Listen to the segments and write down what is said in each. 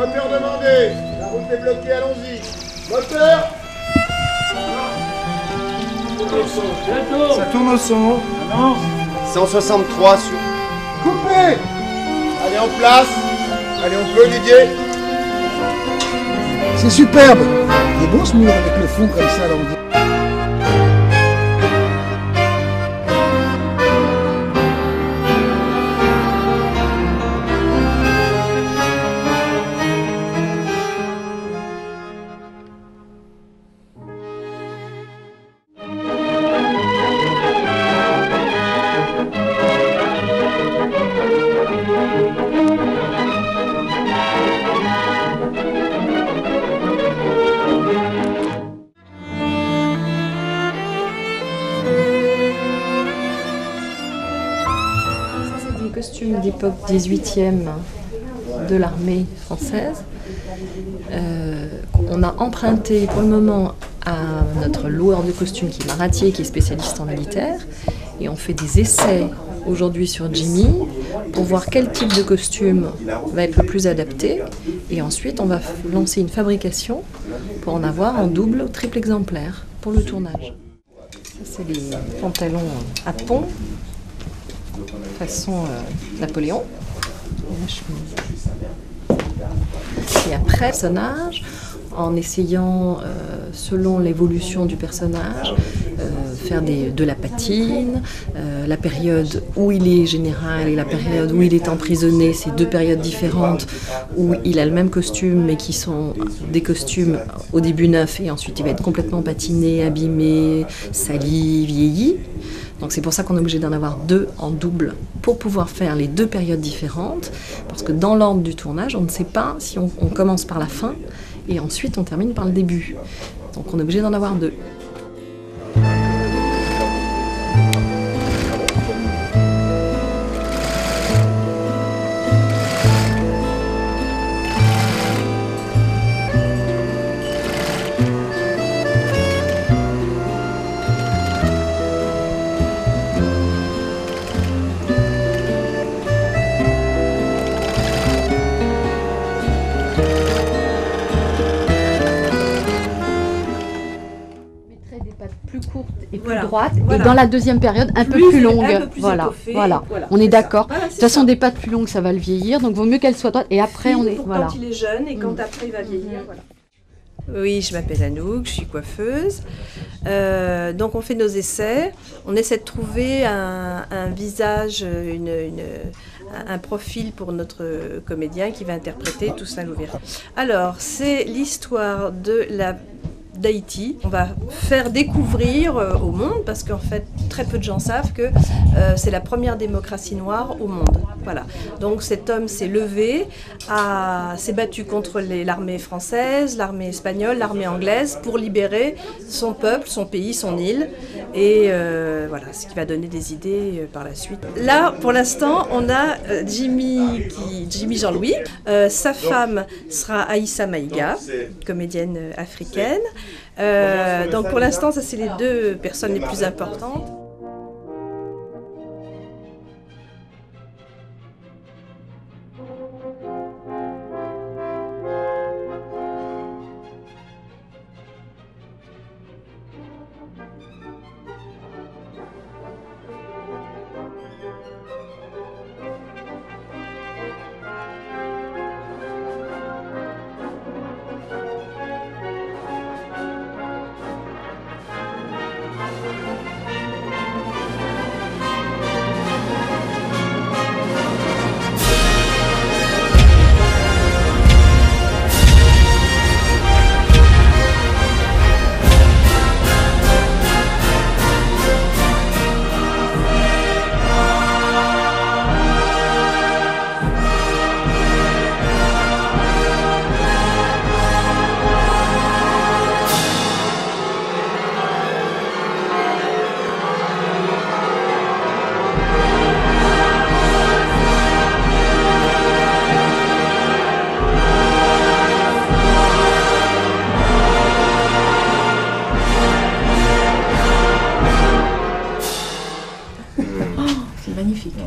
Moteur demandé. La route est bloquée, allons-y. Moteur. Ça tourne au son. 163 sur... Coupé. Allez en place. Allez, on peut, Didier. C'est superbe. Il est beau ce mur avec le fond comme ça. Là, on dit. Costumes d'époque 18e de l'armée française. On a emprunté pour le moment à notre loueur de costumes qui est Maratier, qui est spécialiste en militaire, et on fait des essais aujourd'hui sur Jimmy pour voir quel type de costume va être le plus adapté, et ensuite on va lancer une fabrication pour en avoir en double ou triple exemplaire pour le tournage. Ça, c'est les pantalons à pont façon Napoléon. Et après, personnage, en essayant, selon l'évolution du personnage, faire de la patine, la période où il est général et la période où il est emprisonné, c'est deux périodes différentes où il a le même costume mais qui sont des costumes au début neufs et ensuite il va être complètement patiné, abîmé, sali, vieilli. Donc c'est pour ça qu'on est obligé d'en avoir deux en double pour pouvoir faire les deux périodes différentes, parce que dans l'ordre du tournage, on ne sait pas si on commence par la fin et ensuite on termine par le début. Donc on est obligé d'en avoir deux. Plus courte et plus droite, et dans la deuxième période un peu plus longue. Voilà. On est d'accord. De toute façon, des pattes plus longues, ça va le vieillir, donc vaut mieux qu'elle soit droite. Et après, on est quand il est jeune et quand après il va vieillir. Oui, je m'appelle Anouk, je suis coiffeuse. Donc on fait nos essais. On essaie de trouver un visage, un profil pour notre comédien qui va interpréter Toussaint Louverture. Alors, c'est l'histoire d'Haïti. On va faire découvrir au monde, parce qu'en fait très peu de gens savent que c'est la première démocratie noire au monde. Voilà. Donc cet homme s'est levé, s'est battu contre l'armée française, l'armée espagnole, l'armée anglaise pour libérer son peuple, son pays, son île. Et voilà, ce qui va donner des idées par la suite. Là, pour l'instant, on a Jimmy Jean-Louis. Sa femme sera Aïssa Maïga, comédienne africaine. Donc pour l'instant, ça c'est les deux personnes les plus importantes.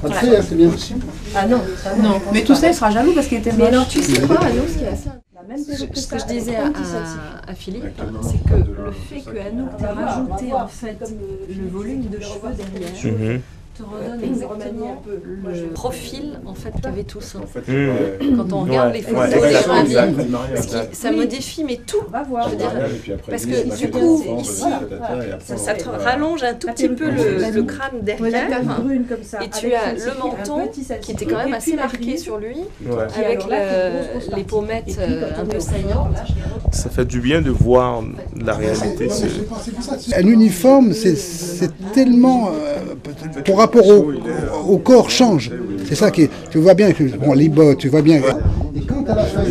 Pas de fait, hein, c'est bien aussi. Ah non, ça non. Mais tout ça, il sera jaloux parce qu'il était Mais moche. alors tu sais quoi, Anouk, ce qui est assez Même ce que je disais à Philippe, c'est que le fait que Anouk t'ait rajouté en fait le volume de cheveux derrière te redonne exactement le profil en fait qu'avait tous. Quand on regarde les photos des Ravis, ça modifie mais tout. Je veux dire, parce que du coup ici, ça te rallonge un tout petit peu le crâne derrière, et tu as le menton qui était quand même assez marqué sur lui, avec les pommettes un peu saillantes. Ça fait du bien de voir la réalité. Un uniforme, c'est tellement... ton rapport au corps change. C'est ça qui est... Tu vois bien que... Bon, les bottes, tu vois bien... Et quand à la fin,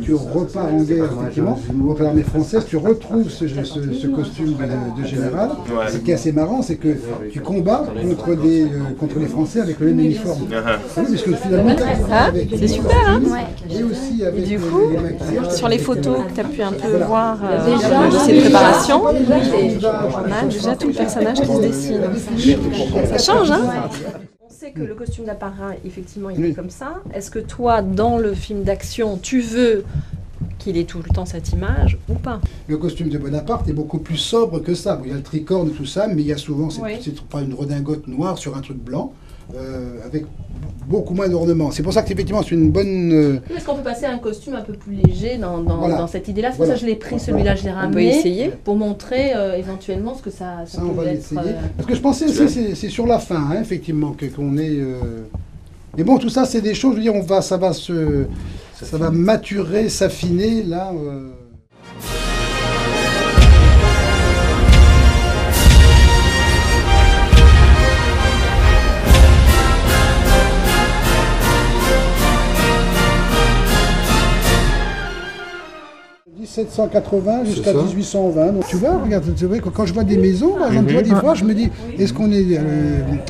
tu repars en guerre, effectivement, contre l'armée française, tu retrouves ce costume de général. Ce qui est assez marrant, c'est que tu combats contre les Français avec le même uniforme. Oui, parce que finalement... C'est super, hein? Et aussi avec du coup, sur les photos que tu as pu un peu voir déjà, de ces préparations, on a déjà tout le personnage qui se dessine. Ça change, hein? On sait que le costume d'apparat, effectivement, il est comme ça. Est-ce que toi, dans le film d'action, tu veux qu'il ait tout le temps cette image ou pas? Le costume de Bonaparte est beaucoup plus sobre que ça. Bon, il y a le tricorne et tout ça, mais il y a souvent c'est pas une redingote noire sur un truc blanc, avec beaucoup moins d'ornements. C'est pour ça qu'effectivement c'est une bonne... Est-ce qu'on peut passer à un costume un peu plus léger dans cette idée-là? C'est pour ça que je l'ai pris, celui-là, je l'ai ramené. On peut essayer. Pour montrer éventuellement ce que ça on peut va être. l'essayer. Parce que je pensais aussi, c'est sur la fin, hein, effectivement, qu'on est... Mais bon, tout ça, c'est des choses, je veux dire, ça va maturer, s'affiner, là... 1780 jusqu'à 1820. Donc tu vois, regarde, c'est vrai que quand je vois des maisons, par exemple, tu vois, des fois, je me dis, est-ce qu'on est,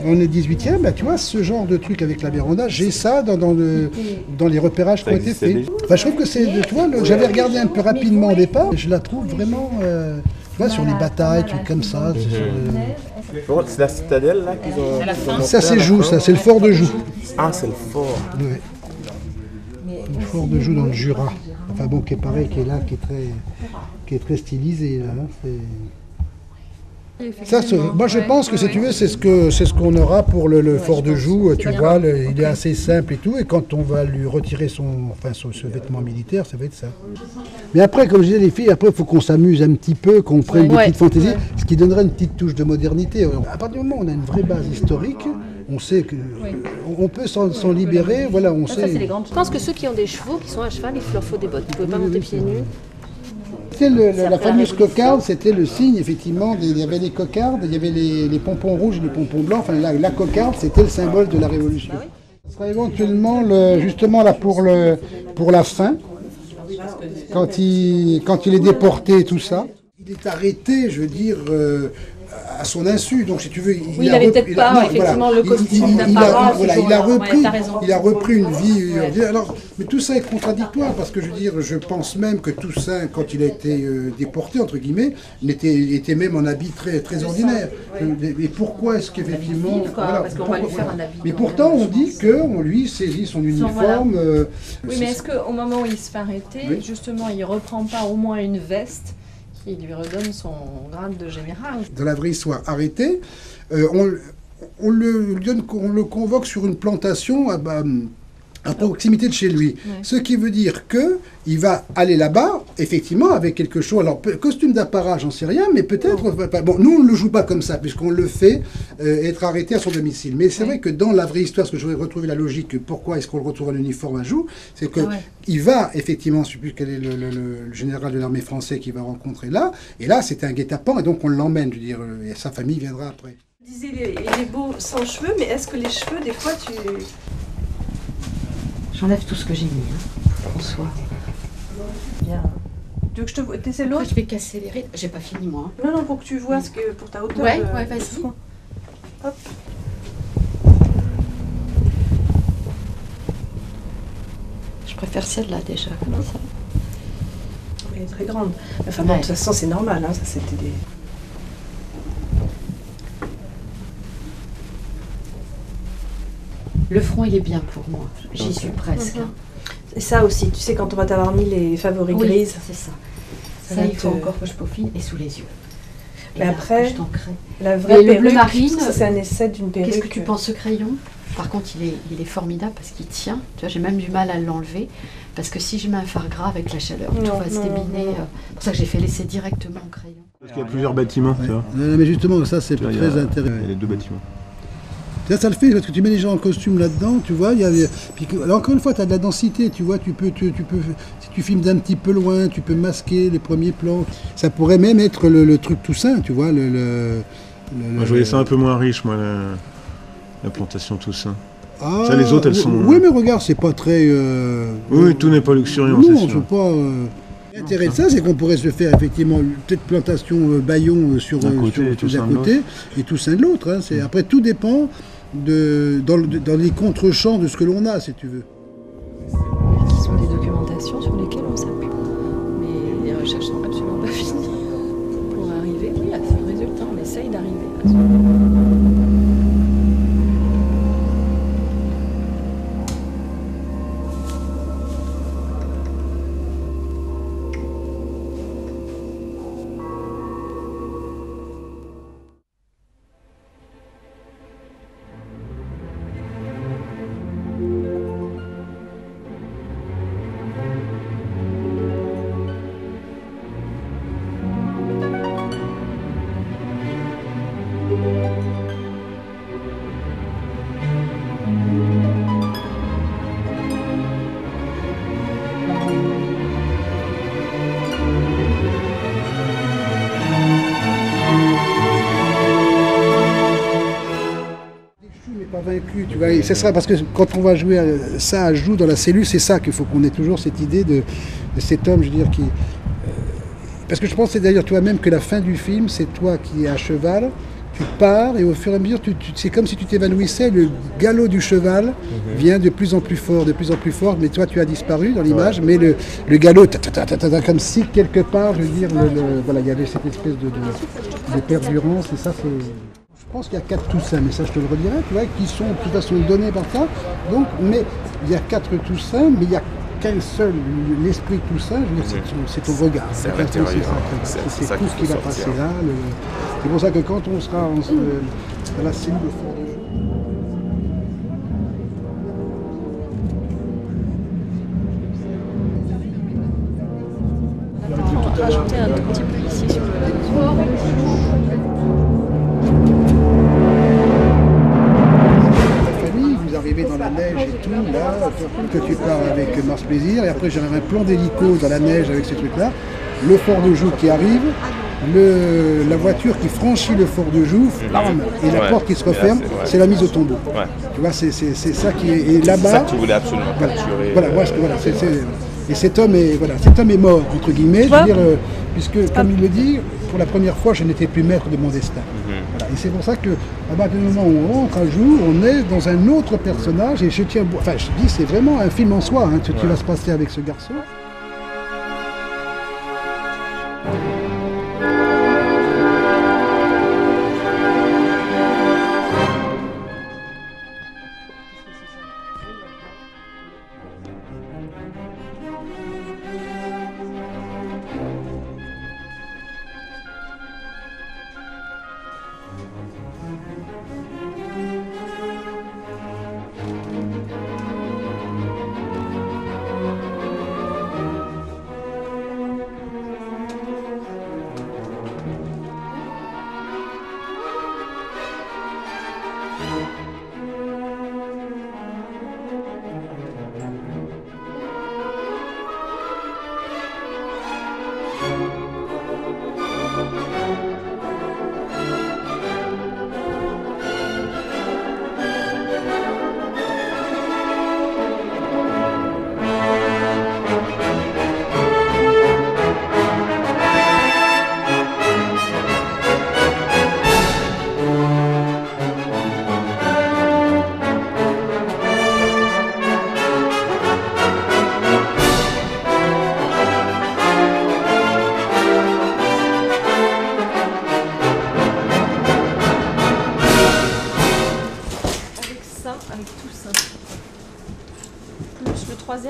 on est 18e? Bah, tu vois, ce genre de truc avec la véranda, j'ai ça dans les repérages qui ont été faits. Enfin, je trouve que c'est, tu vois, j'avais regardé un peu rapidement au départ, et je la trouve vraiment, tu vois, sur les batailles, trucs comme ça. C'est la citadelle là qu'ils ont... Ça, c'est Joux, ça, c'est le fort de Joux. Ah, c'est le fort. Ouais. Le fort de Joux dans le Jura. Enfin bon, qui est pareil, qui est là, qui est très stylisé là. Ça, moi je pense que si tu veux, c'est ce qu'on aura pour le fort de Joux. Tu vois, il est assez simple et tout, et quand on va lui retirer ce vêtement militaire, ça va être ça. Mais après, comme je disais, les filles, après il faut qu'on s'amuse un petit peu, qu'on prenne des petites fantaisies, ce qui donnerait une petite touche de modernité. À partir du moment où on a une vraie base historique, on sait qu'on peut s'en libérer, voilà, on sait. Je pense que ceux qui ont des chevaux, qui sont à cheval, il leur faut des bottes. Ils ne pouvaient pas monter pieds nus. La fameuse cocarde, c'était le signe, effectivement, il y avait les cocardes, il y avait les pompons rouges et les pompons blancs. Enfin, la cocarde, c'était le symbole de la Révolution. Ce sera éventuellement, justement, là, pour la fin, quand il est déporté et tout ça. Il est arrêté, je veux dire... à son insu, donc si tu veux, il n'avait peut-être pas effectivement le costume d'apparat. Il a repris une vie. Alors, mais tout ça est contradictoire parce que je veux dire, je pense même que Toussaint, quand il a été déporté entre guillemets, était même en habit très ordinaire. Et pourquoi est-ce qu'effectivement, parce qu'on va lui faire un habit. Mais pourtant, on dit qu'on lui saisit son uniforme. Oui, mais est-ce qu'au moment où il se fait arrêter, justement, il reprend pas au moins une veste qui lui redonne son grade de général? Dans la vraie histoire, arrêté, on le convoque sur une plantation à proximité de chez lui. Ce qui veut dire qu'il va aller là-bas, effectivement, avec quelque chose. Alors, costume d'apparat, j'en sais rien, mais peut-être... Bon, nous, on ne le joue pas comme ça, puisqu'on le fait être arrêté à son domicile. Mais c'est vrai que dans la vraie histoire, ce que je voudrais retrouver la logique, pourquoi est-ce qu'on le retrouve en uniforme un jour, c'est qu'il va, effectivement, je ne sais plus quel est le général de l'armée française qui va rencontrer là, et là, c'était un guet-apens, et donc on l'emmène, je veux dire, et sa famille viendra après. Tu disais, il est beau sans cheveux, mais est-ce que les cheveux, des fois, tu... J'enlève tout ce que j'ai mis, François. Bien. Tu veux que je te... T'essaies l'autre? Je vais casser les rides. J'ai pas fini, moi. Non, pour que tu vois ce que... pour ta hauteur. Ouais, vas-y. Hop. Je préfère celle-là, déjà, comme ça. Elle est très grande. Enfin bon, de toute façon, c'est normal, hein, ça c'était des... Le front, il est bien pour moi. J'y suis presque. Et ça aussi, tu sais, quand on va t'avoir mis les favoris grises. C'est ça. Ça, il faut encore que je peaufine et sous les yeux. Mais là, après, je t'en crée. la vraie le perruque, bleu marine, c'est un essai d'une perruque. Qu'est-ce que tu penses ce crayon? Par contre, il est formidable parce qu'il tient. Tu vois, j'ai même du mal à l'enlever. Parce que si je mets un fard gras avec la chaleur, tout va se débiner. C'est pour ça que j'ai fait l'essai directement au crayon. Parce qu'il y a plusieurs bâtiments, tu vois. Non, mais justement, ça c'est très intéressant. Il y a les deux bâtiments. Ça le fait parce que tu mets les gens en costume là-dedans, tu vois. Puis, alors, encore une fois, tu as de la densité, tu vois. Tu peux, si tu filmes d'un petit peu loin, tu peux masquer les premiers plans. Ça pourrait même être le truc Toussaint, tu vois. Moi, je voyais ça un peu moins riche, moi, la plantation Toussaint. Ah, ça, les autres, elles sont. Oui, mais regarde, c'est pas très. Oui, tout n'est pas luxuriant, non, c'est sûr. C'est pas. L'intérêt de ça, c'est qu'on pourrait se faire effectivement peut-être plantation Bayon d'un côté et Toussaint de l'autre. Hein. Après, tout dépend dans les contre-champs de ce que l'on a, si tu veux. Qui sont des documentations sur lesquelles on s'appuie. Mais les recherches sont absolument pas finies. Pour arriver, oui, à ce résultat, on essaye d'arriver à ce Vaincu, tu vois, et c'est ça, parce que quand on va jouer ça à joue dans la cellule, c'est ça qu'il faut qu'on ait toujours cette idée de cet homme, je veux dire, qui... parce que je pense, c'est d'ailleurs, toi même que la fin du film, c'est toi qui es à cheval, tu pars, et au fur et à mesure, c'est comme si tu t'évanouissais, le galop du cheval vient de plus en plus fort, mais toi, tu as disparu dans l'image, mais le galop, comme si, quelque part, je veux dire, voilà, il y avait cette espèce de perdurance, et ça, c'est... Je pense qu'il y a 4 Toussaint, mais ça je te le redirai, tu vois, qui sont de toute façon donnés par ça. Donc, mais il y a 4 Toussaint, mais il n'y a qu'un seul, l'esprit Toussaint, je veux dire, c'est ton regard. C'est à l'intérieur. C'est tout ce qui va passer là. C'est pour ça que quand on sera dans la cellule de fond de jeu. On va rajouter un tout petit peu ici sur le arriver dans la neige et tout, là, que tu pars avec Mars Plaisir, et après j'aurai un plan d'hélico dans la neige avec ces trucs-là, le fort de Joux qui arrive, la voiture qui franchit le fort de Joux, et la porte qui se referme, c'est la mise au tombeau. Ouais. Tu vois, c'est ça qui est... Et là-bas... C'est ça que tu voulais absolument capturer. Et cet homme est mort, entre guillemets, je veux dire, puisque, comme il le dit, pour la première fois, je n'étais plus maître de mon destin. Voilà. Et c'est pour ça que, à partir du moment où on rentre un jour, on est dans un autre personnage, et je dis, c'est vraiment un film en soi, hein, ce qui va se passer avec ce garçon.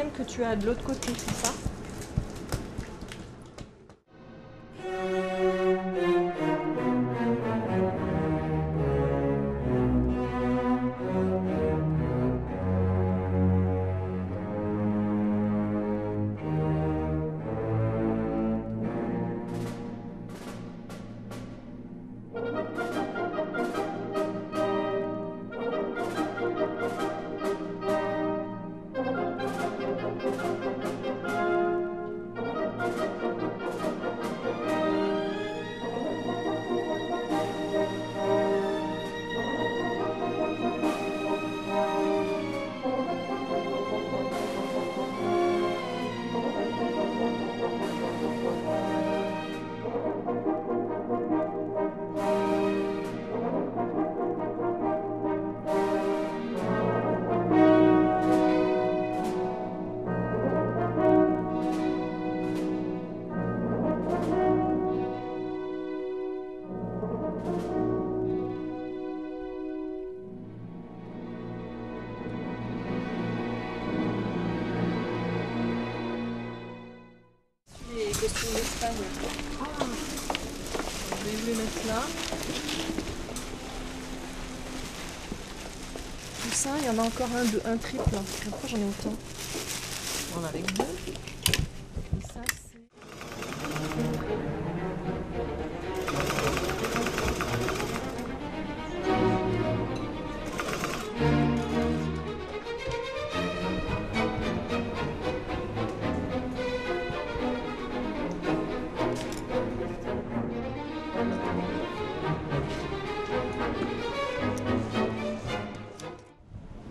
deuxième que tu as de l'autre côté, c'est ça? Costume d'Espagne. Ah. Je vais les mettre là. Tout ça, il y en a encore un triple. Pourquoi j'en ai autant? On en a avec deux. Et ça, c'est...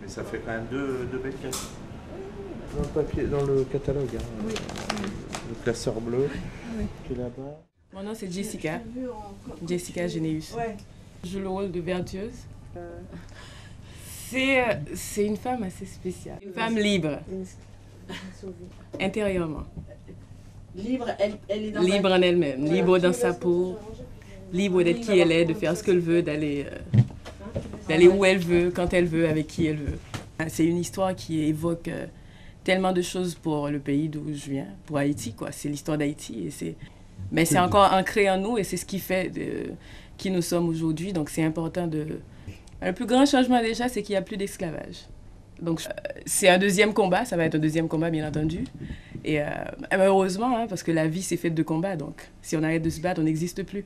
Ça fait quand même deux belles cases. Dans le papier, dans le catalogue, hein, oui. Le classeur bleu qui est là-bas. Mon nom c'est Jessica, Jessica Généus. Ouais. Je joue le rôle de Vertueuse. C'est une femme assez spéciale, une femme libre, intérieurement. Libre, elle est dans libre en elle-même, libre dans sa peau, libre d'être qui elle est, de faire ce qu'elle veut, d'aller où elle veut, quand elle veut, avec qui elle veut. C'est une histoire qui évoque tellement de choses pour le pays d'où je viens, pour Haïti, quoi. C'est l'histoire d'Haïti. Mais c'est encore ancré en nous et c'est ce qui fait qui nous sommes aujourd'hui. Donc c'est important de... Le plus grand changement déjà, c'est qu'il n'y a plus d'esclavage. Donc c'est un deuxième combat, ça va être un deuxième combat bien entendu. Et heureusement, hein, parce que la vie c'est faite de combats. Donc si on arrête de se battre, on n'existe plus.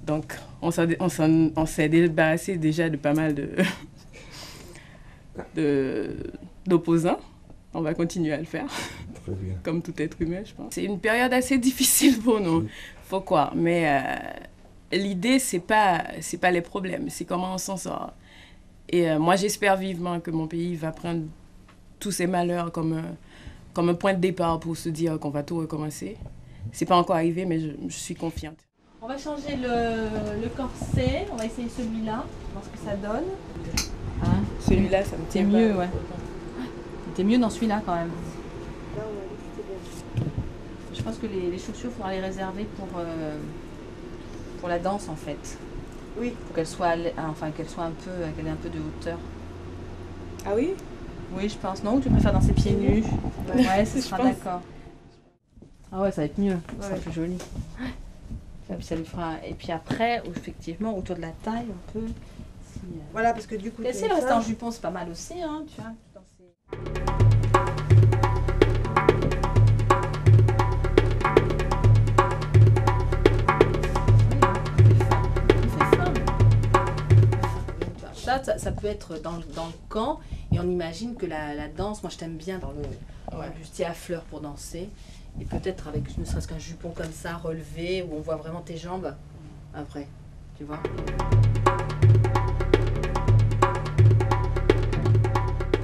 Donc on s'est débarrassé déjà de pas mal d'opposants. On va continuer à le faire, comme tout être humain, je pense. C'est une période assez difficile pour nous, faut croire. Mais l'idée, c'est pas les problèmes, c'est comment on s'en sort. Et moi, j'espère vivement que mon pays va prendre tous ces malheurs comme un point de départ pour se dire qu'on va tout recommencer. C'est pas encore arrivé, mais je suis confiante. On va changer le corset, on va essayer celui-là, voir ce que ça donne. Hein? Celui-là, ça me tient mieux, ouais. T'es mieux dans celui-là quand même. Je pense que les chaussures, il faudra les réserver pour la danse en fait. Oui. Pour qu'elle soit, qu'elle ait un peu de hauteur. Ah oui? Oui, je pense. Non, ou tu préfères danser pieds nus? Ouais, ce sera d'accord. Ah ouais, ça va être mieux, ça va être plus joli. Et puis ça lui fera. Et puis après, effectivement, autour de la taille, on peut. Voilà, parce que du coup. Essayer de rester en jupon, c'est pas mal aussi, hein, tu vois. Ça peut être dans le camp et on imagine que la danse, moi je t'aime bien dans le bustier à fleurs pour danser et peut-être avec ne serait-ce qu'un jupon comme ça relevé où on voit vraiment tes jambes après, tu vois.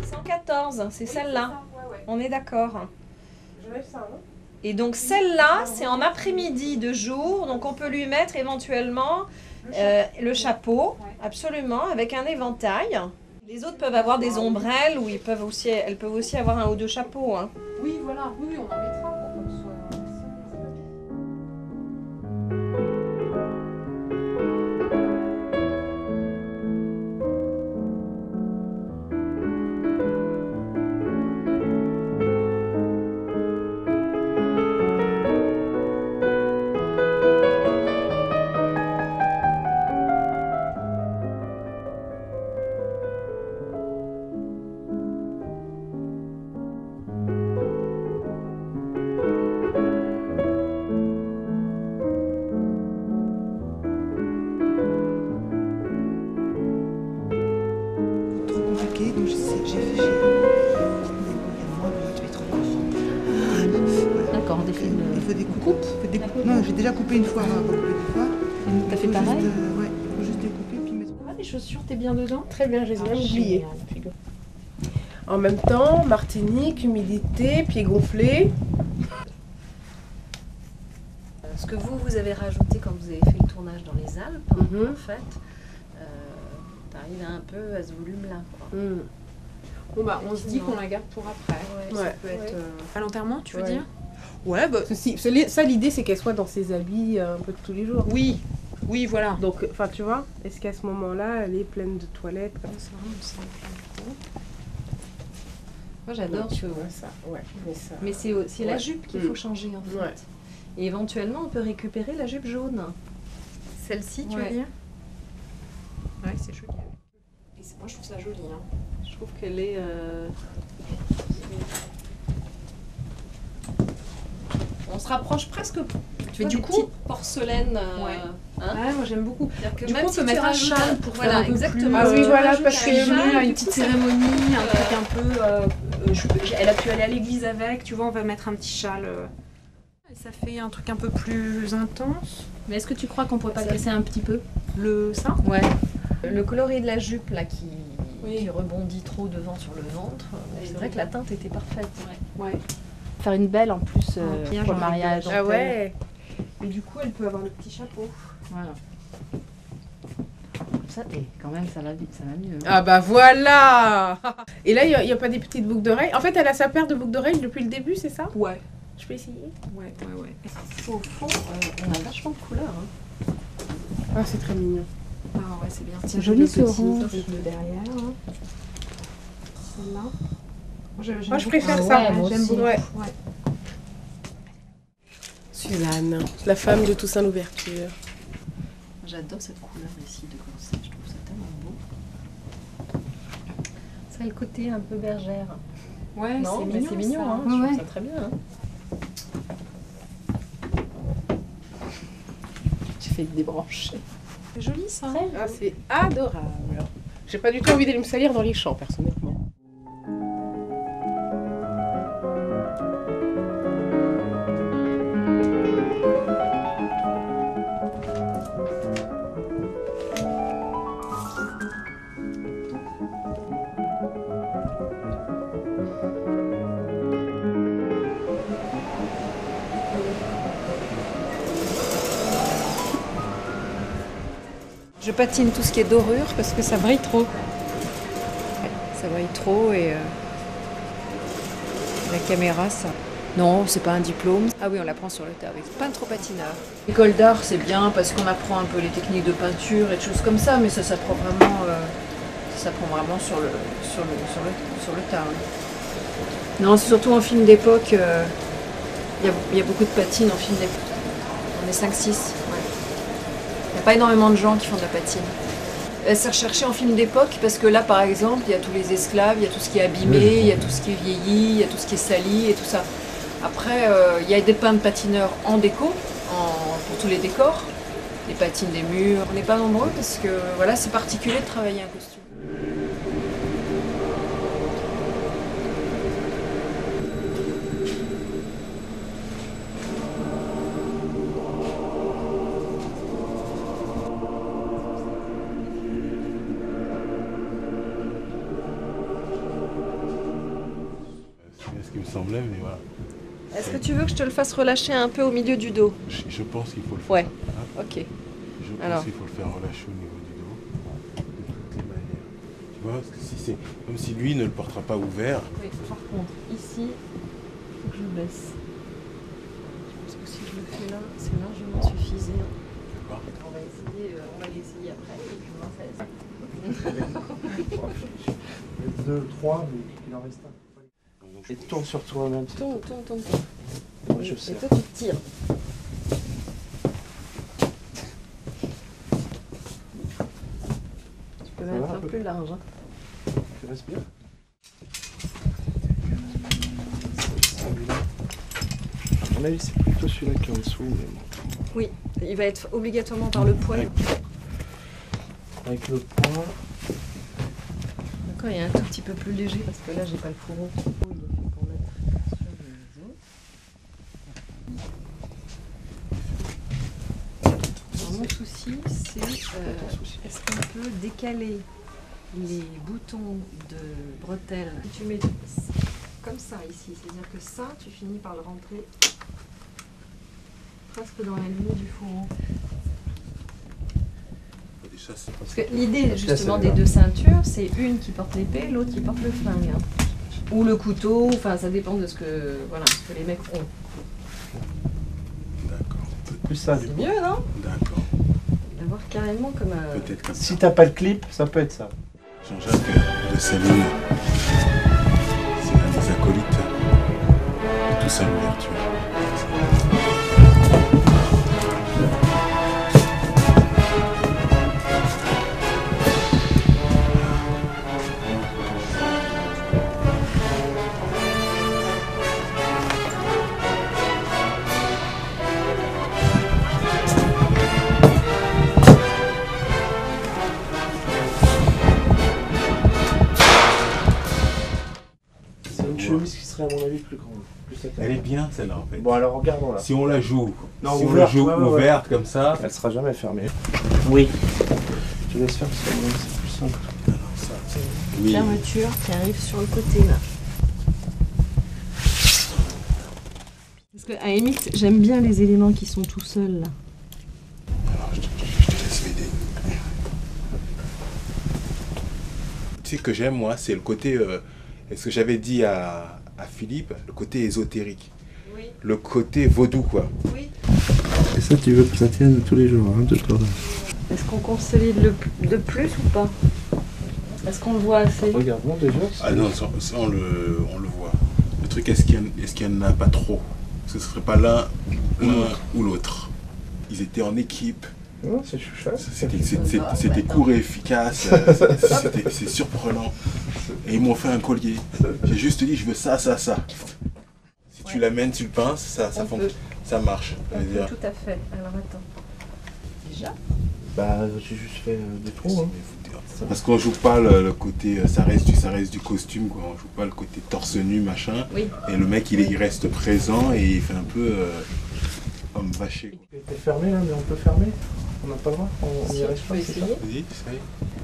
114, c'est celle-là, on est d'accord. Et donc celle-là, c'est en après-midi de jour, donc on peut lui mettre éventuellement le chapeau, absolument, avec un éventail. Les autres peuvent avoir des ombrelles ou elles peuvent aussi avoir un ou deux chapeaux. Hein. Oui, voilà, oui, on en mettra. Il faut des coupes. Non, j'ai déjà coupé une fois. T'as fait pareil? Ouais, il faut juste découper puis mettre. Ah, les chaussures, t'es bien dedans? Très bien, je les ai même oubliées. En même temps, Martinique, humidité, pieds gonflés. Ce que vous avez rajouté quand vous avez fait le tournage dans les Alpes, en fait, t'arrives un peu à ce volume-là. Bon bah, on se dit qu'on la garde pour après. Ça peut être... À l'enterrement, tu veux dire? Ouais, bah, ça l'idée c'est qu'elle soit dans ses habits un peu de tous les jours. Oui, oui, voilà. Donc, enfin, tu vois, est-ce qu'à ce moment-là, elle est pleine de toilettes comme ça? Moi j'adore tu vois ça, ouais. Mais c'est aussi la jupe qu'il faut changer en fait. Ouais. Et éventuellement on peut récupérer la jupe jaune. Celle-ci, tu veux dire? Ouais, c'est joli. Et moi je trouve ça joli. Hein. Je trouve qu'elle est... On se rapproche presque. Tu fais du coup porcelaine. Moi j'aime beaucoup. Du coup on peut mettre un châle pour faire un peu exactement. plus... Ah oui, voilà, parce que une petite cérémonie, un truc un peu. Elle a pu aller à l'église avec, tu vois, on va mettre un petit châle. Ça fait un truc un peu plus intense. Mais est-ce que tu crois qu'on pourrait pas graisser un petit peu ça? Ouais. Le coloris de la jupe là qui rebondit trop devant sur le ventre, c'est vrai que la teinte était parfaite. Ouais. Faire une belle en plus pour le mariage. Ah ouais. Et du coup, elle peut avoir le petit chapeau. Voilà. Ça, et quand même, ça va mieux. Ah bah voilà. Et là, il n'y a pas des petites boucles d'oreilles. En fait, elle a sa paire de boucles d'oreilles depuis le début, c'est ça? Ouais. Je peux essayer? Ouais. Au fond, on a vachement de couleurs. Hein. Ah, c'est très mignon. Ah ouais, c'est bien. C'est joli ce orange. De derrière. Celle-là. Moi, je préfère ça. J'aime beaucoup. Ouais. Suzanne, la femme de Toussaint Louverture. J'adore cette couleur ici de corset, je trouve ça tellement beau. Ça a le côté un peu bergère. Ouais, c'est mignon, ça. hein. Je trouve ça très bien. Hein. Tu fais débrancher. C'est joli ça. Ah, c'est adorable. J'ai pas du tout envie d'aller me salir dans les champs, personnellement. Je patine tout ce qui est dorure parce que ça brille trop. Ça brille trop et la caméra, ça... Non, c'est pas un diplôme. Ah oui, on l'apprend sur le tas avec peintre patineur. L'école d'art, c'est bien parce qu'on apprend un peu les techniques de peinture et des choses comme ça, mais ça s'apprend vraiment, sur le tas. Oui. Non, c'est surtout en film d'époque. Il y a beaucoup de patines en film d'époque. On est 5-6. Il n'y a pas énormément de gens qui font de la patine. C'est recherché en film d'époque parce que là, par exemple, il y a tous les esclaves, il y a tout ce qui est abîmé, il y a tout ce qui est vieilli, il y a tout ce qui est sali et tout ça. Après, il y a des peintres patineurs en déco, pour tous les décors, les patines des murs. On n'est pas nombreux parce que voilà, c'est particulier de travailler un costume. Ce qui me semblait, mais voilà. Est-ce que tu veux que je te le fasse relâcher un peu au milieu du dos? Je pense qu'il faut le faire. Ouais, Hein, ok. je pense qu'il faut le faire relâcher au niveau du dos, de toutes les manières. Tu vois, parce que si c'est comme si lui ne le portera pas ouvert. Oui, par contre, ici, il faut que je baisse. Je pense que si je le fais là, c'est largement suffisant. On va essayer après, et puis on va faire 2, 3, mais il en reste un. Et tourne sur toi en même temps. Tourne. Moi, je sais. Et toi, tu tires. Tu peux mettre un peu large. Hein. Tu respires. À mon avis, c'est plutôt celui-là qui est en dessous. Mais bon. Oui, il va être obligatoirement par le poil. Avec le poing. D'accord, il y a un tout petit peu plus léger parce que là, j'ai pas le fourreau. Il est fait pour mettre sur les os. mon souci, c'est est-ce qu'on peut décaler les boutons de bretelles. Tu mets comme ça ici, c'est-à-dire que ça, tu finis par le rentrer presque dans la ligne du fourreau. Parce que l'idée justement des deux ceintures, c'est une qui porte l'épée, l'autre qui porte le flingue. Ou le couteau, enfin ça dépend de ce que, voilà, ce que les mecs ont. D'accord. Plus ça, du coup. C'est mieux, non? D'accord. D'avoir carrément comme un... Peut-être comme ça. Si t'as pas le clip, ça peut être ça. Jean-Jacques de Saline, c'est l'un des acolytes de tout ça l'ouverture. Chemise qui serait à mon avis plus grande. Elle est bien celle-là en fait. Bon alors regardons là. Si on la joue, ouverte, ouverte comme ça, elle sera jamais fermée. Oui. Je te laisse faire parce que c'est plus simple. Oui. Fermeture qui arrive sur le côté là. Parce que à la limite, j'aime bien les éléments qui sont tout seuls là. Alors je te laisse m'aider. Tu sais que j'aime moi, c'est le côté... ce que j'avais dit à Philippe, le côté ésotérique. Oui. Le côté vaudou, quoi. Oui. Et ça, tu veux que ça tienne tous les jours, hein, de toi. Est-ce qu'on consolide de plus ou pas? Est-ce qu'on le voit assez? Regardons déjà. Ah non, ça, on le voit. Le truc, est-ce qu'il n'y en a pas trop? Parce que ce ne serait pas l'un ou l'autre. Ils étaient en équipe. Non, c'est choucha. C'était court et efficace. C'est surprenant. Et ils m'ont fait un collier. J'ai juste dit, je veux ça, ça, ça. Si tu l'amènes, tu le pinces, ça marche. On peut, tout à fait. Alors attends. Déjà? Bah, j'ai juste fait des trous. Hein. Parce qu'on joue pas le côté, ça reste du costume, quoi. On joue pas le côté torse nu, machin. Oui. Et le mec, il reste présent et il fait un peu homme vaché. Quoi. Il était fermé là, mais on peut fermer. On n'a pas le droit. On y reste pas. Vas-y,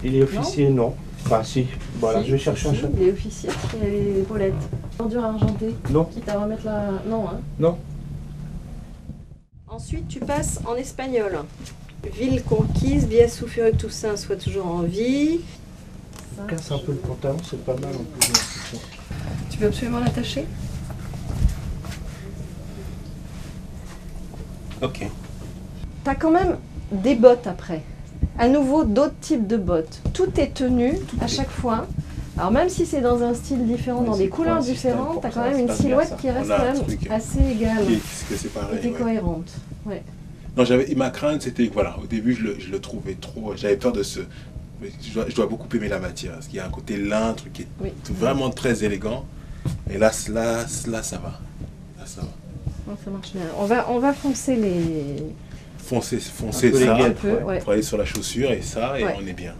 il est officier, non. Enfin, si. Voilà, je vais chercher un chat. Il est officier, il a les épaulettes. Bordure argentée. Non. Quitte à remettre la. Non, hein. Non. Ensuite, tu passes en espagnol. Ville conquise, Via Souffure et Toussaint soit toujours en vie. Casse un peu le pantalon, c'est pas mal en plus. Tu peux absolument l'attacher? Ok. T'as quand même des bottes après. À nouveau, d'autres types de bottes. Tout est tenu à chaque fois. Alors même si c'est dans un style différent, dans des couleurs différentes, t'as quand même une silhouette qui reste quand même assez égale. Et cohérente. Ouais. Non, ma crainte, c'était, voilà, au début, je le trouvais trop, j'avais peur de je dois beaucoup aimer la matière, parce qu'il y a un côté lin, un truc qui est vraiment très élégant. Et là, ça va. Là, ça va. Non, ça marche bien. On va foncer les... Foncer ça, pour aller sur la chaussure et ça, et on est bien.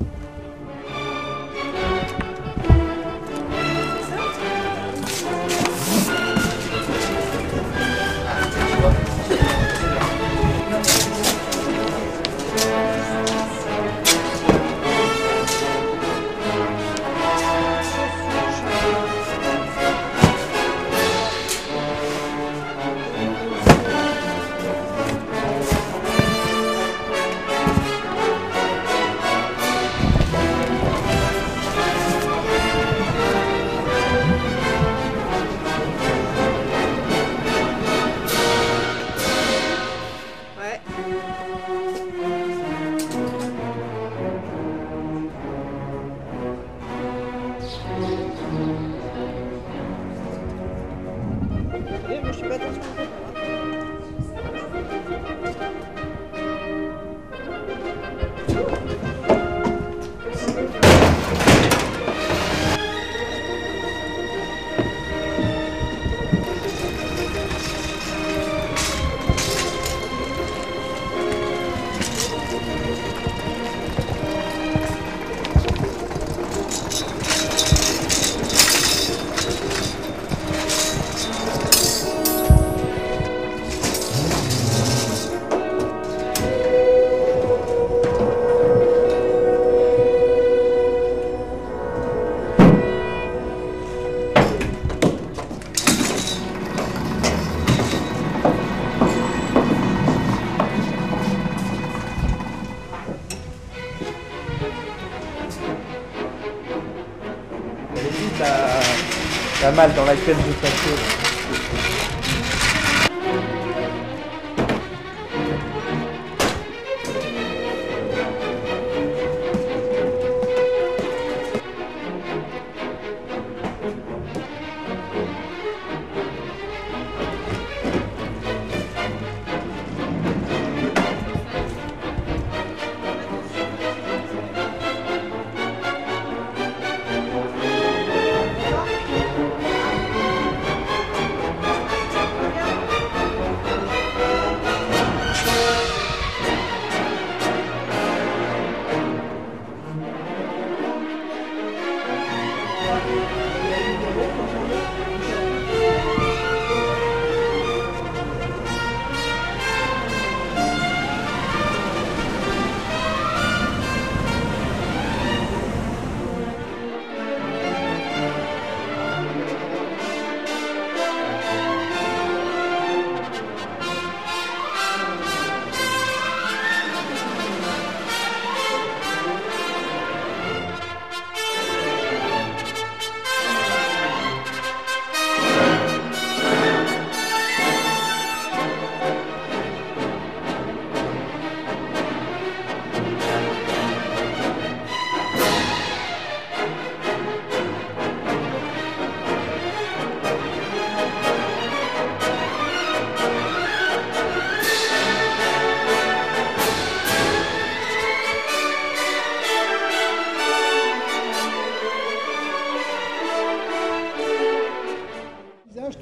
mal dans laquelle je passais.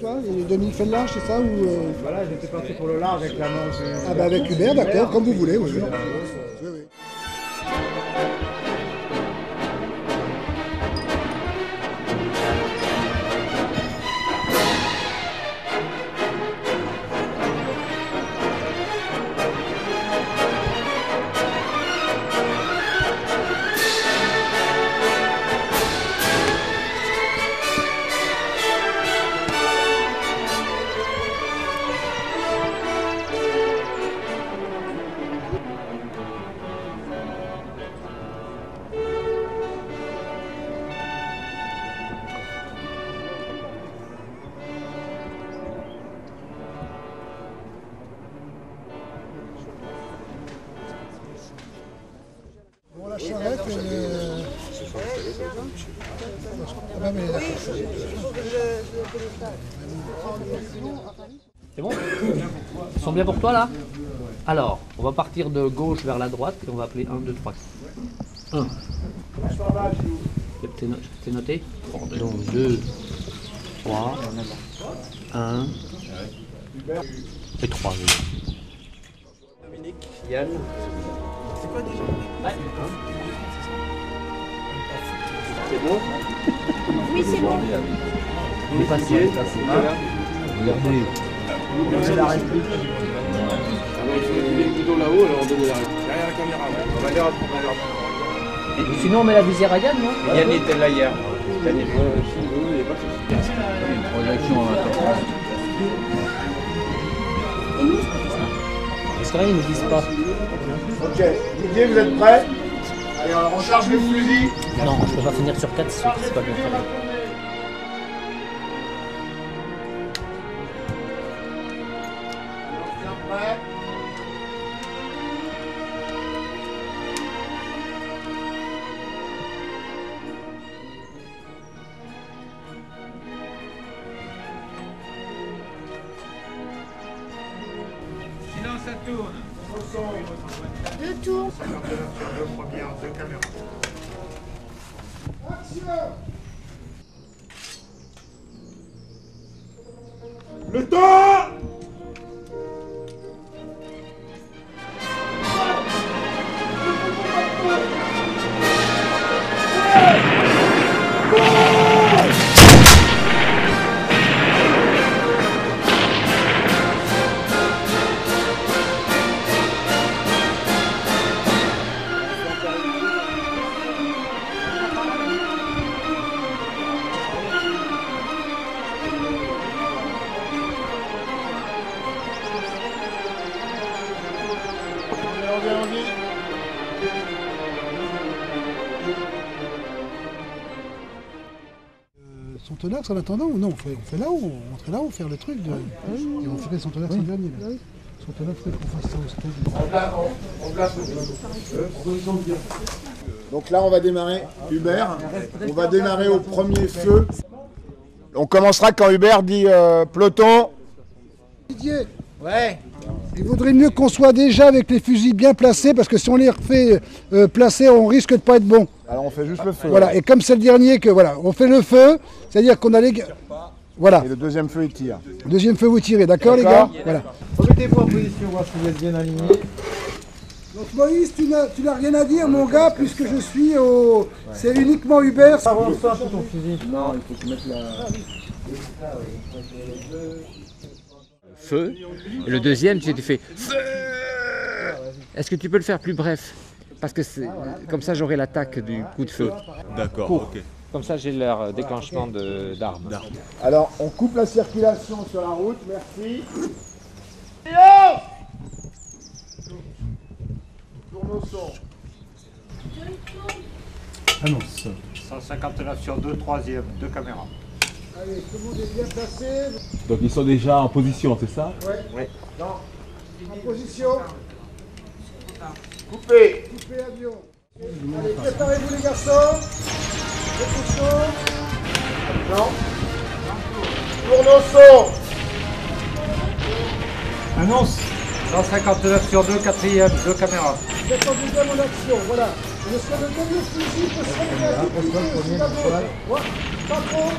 Toi, et Dominique fait le large, c'est ça ou Voilà, j'étais parti pour le large avec la manche. Ah bah avec Hubert, d'accord, comme vous voulez. Oui, oui. Bon, la charrette, elle est... Ah bah, mais C'est bon? Ils sont bien pour toi là? Alors, on va partir de gauche vers la droite et on va appeler 1, 2, 3. 1. C'est noté? Donc 2, 3, 1 et 3. Dominique, Yann. C'est quoi déjà? Ouais. C'est bon? Oui, c'est bon. On est passé. Regardez. C'est la réplique. Il est plutôt là-haut, alors on donne la réplique. Derrière la caméra, ouais. On va aller Et sinon, on met la visière à Yann, non? Yann était là hier. Yann est il n'est pas sûr. Projection en attendant. Parce que là, ils ne disent pas. Ok, Didier, vous êtes prêts? Allez, on charge le fusil. Non, je peux pas finir sur 4, c'est pas bien fait. Silence, ça tourne. 2 tours. Deux premières, 2 caméras. Le temps! Sontonax en attendant ou non? On fait là-haut, on rentrait là-haut, faire le truc de... Et on ferait Sontonax en dernier. Là. Sontonax, il faut qu'on fasse ça au stade. Donc là, on va démarrer Hubert. On va démarrer au premier feu. On commencera quand Hubert dit peloton. Didier, ouais. Il vaudrait mieux qu'on soit déjà avec les fusils bien placés, parce que si on les refait placer, on risque de pas être bon. Alors on fait juste le feu. Voilà, et comme c'est le dernier, que voilà, on fait le feu, c'est-à-dire qu'on a les... Voilà. Et le deuxième feu, il tire. Le deuxième feu, vous tirez, d'accord les gars? Voilà. Remettez-vous en position, voir si vous êtes bien aligné. Donc Moïse, tu n'as rien à dire, mon gars, puisque je suis au... C'est uniquement Hubert. Avance un peu ton fusil. Non, il faut que tu mettes la... Feu. Et le deuxième, tu fais feu. Est-ce que tu peux le faire plus bref? Parce que comme ça, j'aurai l'attaque du coup de feu. D'accord, ok. Comme ça, j'ai leur déclenchement d'armes. Alors, on coupe la circulation sur la route, merci. Tournesson. Annonce. 159 sur 2, troisième, 2 caméras. Allez, tout le monde est bien placé. Donc ils sont déjà en position, c'est ça? Ouais. Non. En position. Coupé. Coupé avion. Allez, préparez-vous les garçons. Attention. Non. Tournesson. Annonce. 159 sur 2, quatrième, 2 caméras. Vous êtes en deuxième en action, voilà. Je serai le dernier fusil que serai le pas trop.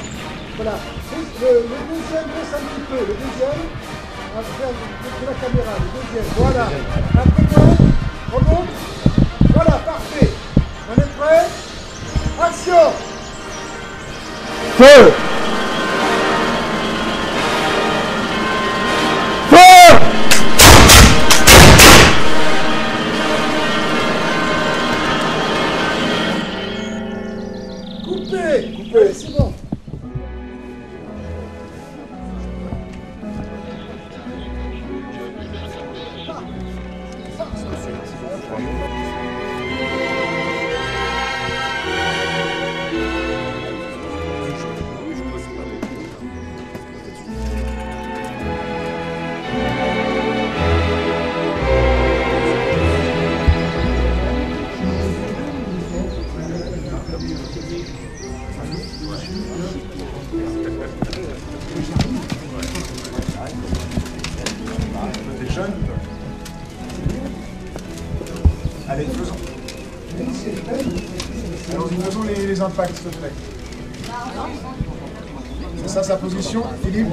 Voilà. Le deuxième reste un petit peu. Le deuxième, on va faire de la caméra. Le deuxième, voilà. Après, remonte. Voilà, parfait. On est prêt? Action! Feu! Feu! Coupé! Coupé, c'est bon. Allez, faisons. Allons-y, faisons les impacts, s'il te plaît. C'est ça sa position, Philippe?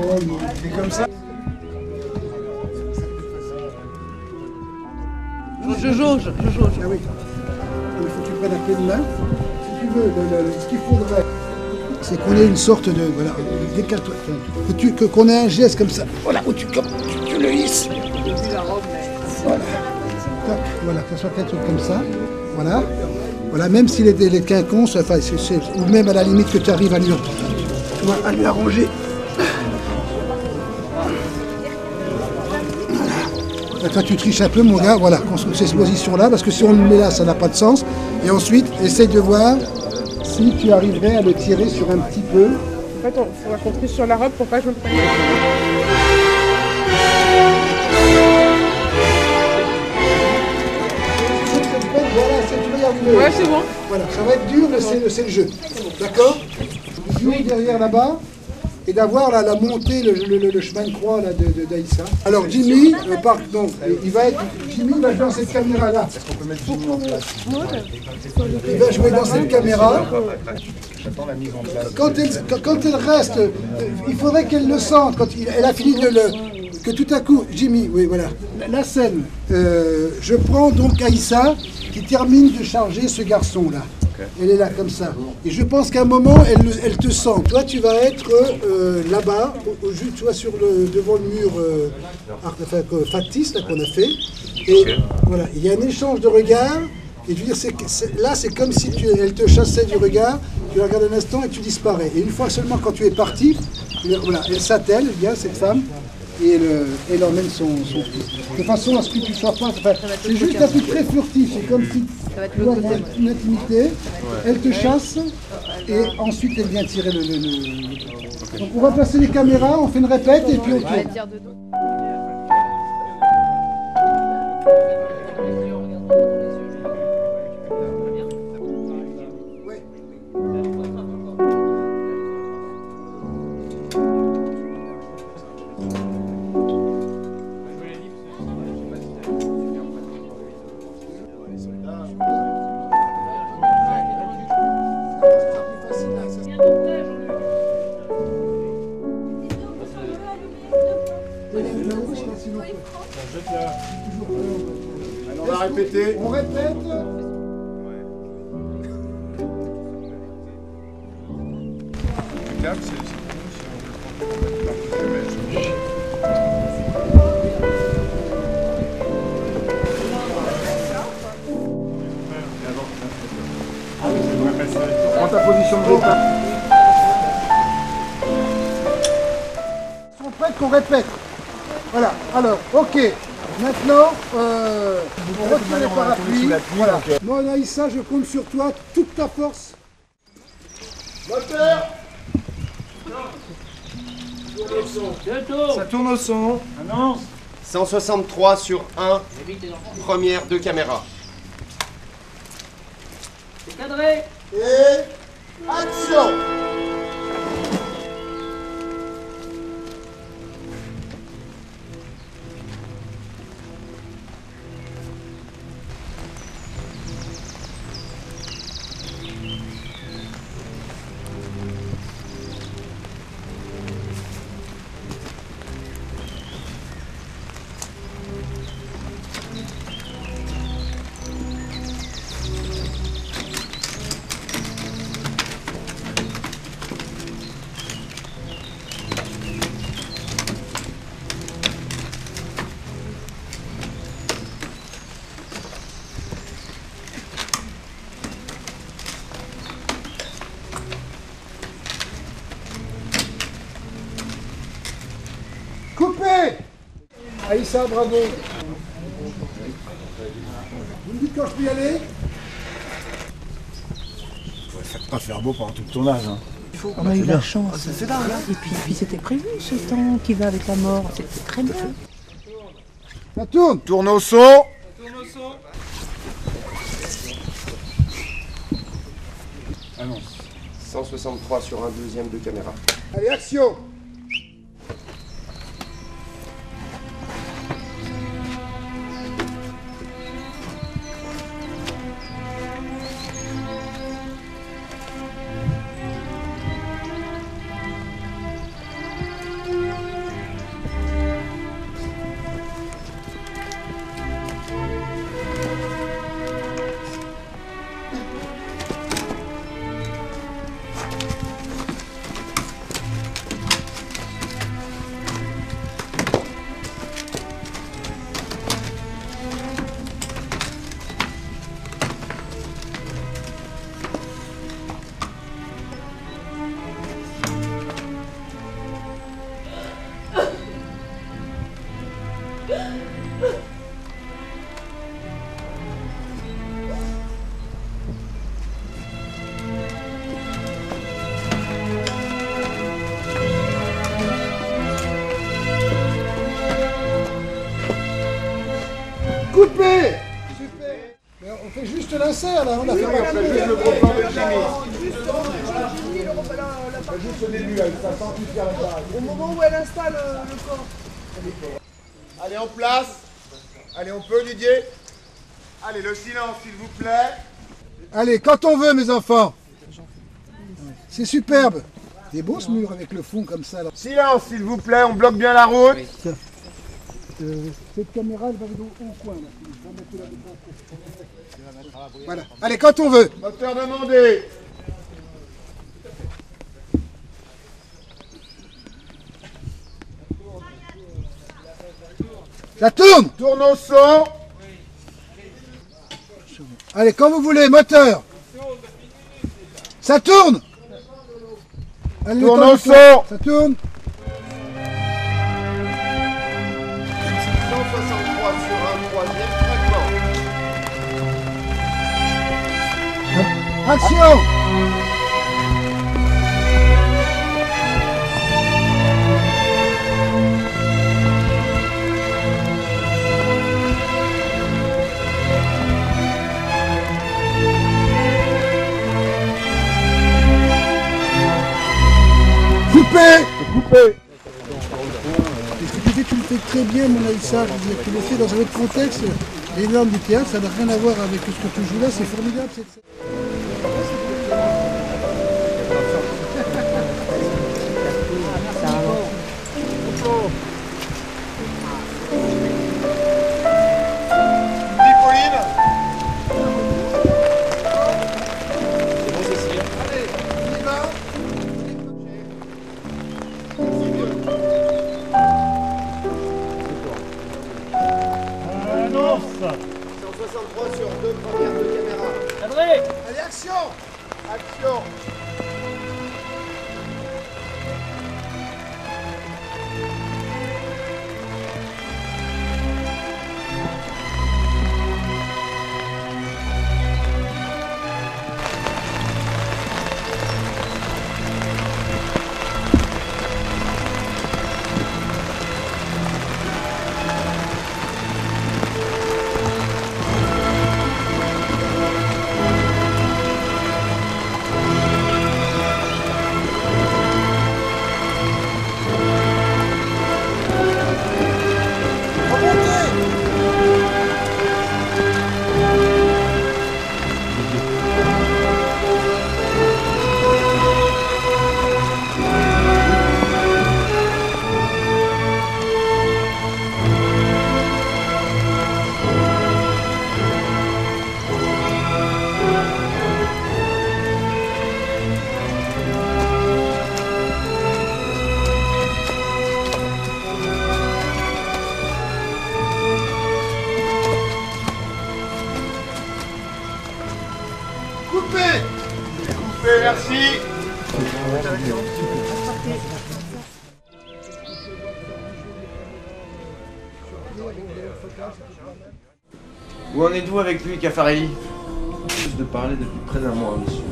Il est comme ça. Je jauge. Ah oui. Il faut que tu prennes à pleine main. Si tu veux, ce qu'il faudrait, c'est qu'on ait une sorte de... Voilà, décale-toi. Qu'on ait un geste comme ça. Voilà, où tu le hisses. Voilà. Tac, voilà, que ça soit quelque chose comme ça. Voilà. Voilà, même s'il est les quinconces, enfin, ou même à la limite que tu arrives à lui arranger. Voilà. Toi, tu triches un peu, mon gars, voilà, construis cette position-là, parce que si on le met là, ça n'a pas de sens. Et ensuite, essaye de voir si tu arriverais à le tirer sur un petit peu. En fait, il faudra qu'on triche sur la robe pour pas que je me prenne. Ouais, c'est bon. Voilà, ça va être dur, mais c'est le jeu. D'accord? Dur derrière là-bas, et d'avoir la montée, le chemin de croix d'Aïssa. Alors Jimmy, il va jouer dans cette caméra-là. Est-ce qu'on peut mettre Jimmy en place? Il va jouer dans cette caméra. J'attends la mise en place. Quand elle reste, il faudrait qu'elle le sente, quand elle a fini que tout à coup, Jimmy, oui voilà, la scène, je prends donc Aïssa qui termine de charger ce garçon-là. Okay. Elle est là comme ça. Et je pense qu'à un moment, elle te sent. Toi, tu vas être là-bas, tu vois, devant le mur factice qu'on a fait. Et voilà, il y a un échange de regards. Et je veux dire, là, c'est comme si elle te chassait du regard. Tu la regardes un instant et tu disparais. Et une fois seulement, quand tu es parti, voilà, elle s'attelle, bien cette femme. et elle emmène son fils. De façon à ce que tu sois pas... Enfin, c'est juste un truc très furtif, c'est comme si tu vois une intimité, elle te chasse et ensuite elle vient tirer le... Donc on va placer les caméras, on fait une répète et puis on tourne. On va répéter. On répète. Prends ta position de départ. Ils sont prêts qu'on répète. Voilà, alors, ok. Maintenant, on retire les parapluies. Voilà. Moi, Naïssa, je compte sur toi, toute ta force. Moteur. Ça tourne au son. Annonce. 163 sur 1, première de caméra. C'est cadré. Et action. Coupé. Aïssa, bravo. Vous me dites quand je peux y aller? Faites pas faire beau pendant tout le tournage. Hein. On a eu la chance. Et puis c'était prévu ce temps qui va avec la mort. C'était très bien. Ça tourne. Tourne au son. Annonce. 163 sur un, deuxième de caméra. Allez, action. Coupé. Super. Mais on fait juste l'insert là, on a fait juste le gros plan de Jimmy. Juste au début, avec sa santé faire l'appareil. Au moment où elle installe le corps. Allez, en place. Allez, on peut, Didier. Allez, le silence, s'il vous plaît. Allez, quand on veut, mes enfants. C'est superbe. C'est beau ce mur avec le fond comme ça. Là. Silence, s'il vous plaît, on bloque bien la route. Tiens. Cette caméra, elle va au coin. Là. Je vais mettre là dedans. Voilà. Allez, quand on veut. Moteur demandé. Ça tourne. Tourne au son. Allez, quand vous voulez, moteur. Ça tourne. Allez, tourne au son. Ça tourne. 163 sur un troisième fragment. Action! Coupé. Tu le fais très bien, mon Aïssa. Tu le fais dans un autre contexte. Les normes du théâtre, ça n'a rien à voir avec ce que tu joues là. C'est formidable. Merci. Où en êtes-vous avec lui, Caffarelli? De parler depuis près d'un mois, monsieur.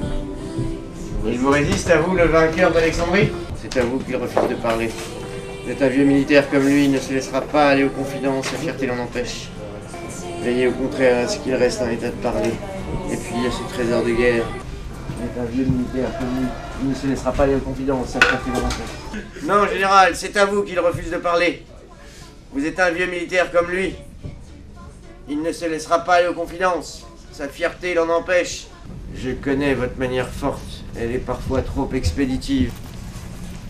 Il vous résiste à vous, le vainqueur d'Alexandrie? C'est à vous qu'il refuse de parler. Vous êtes un vieux militaire comme lui, il ne se laissera pas aller aux confidences, sa fierté l'en empêche. Veillez au contraire à ce qu'il reste en état de parler. Et puis à ce trésor de guerre. Vous êtes un vieux militaire comme lui, il ne se laissera pas aller aux confidences, sa fierté l'en empêche. Non, général, c'est à vous qu'il refuse de parler. Vous êtes un vieux militaire comme lui. Il ne se laissera pas aller aux confidences. Sa fierté l'en empêche. Je connais votre manière forte. Elle est parfois trop expéditive.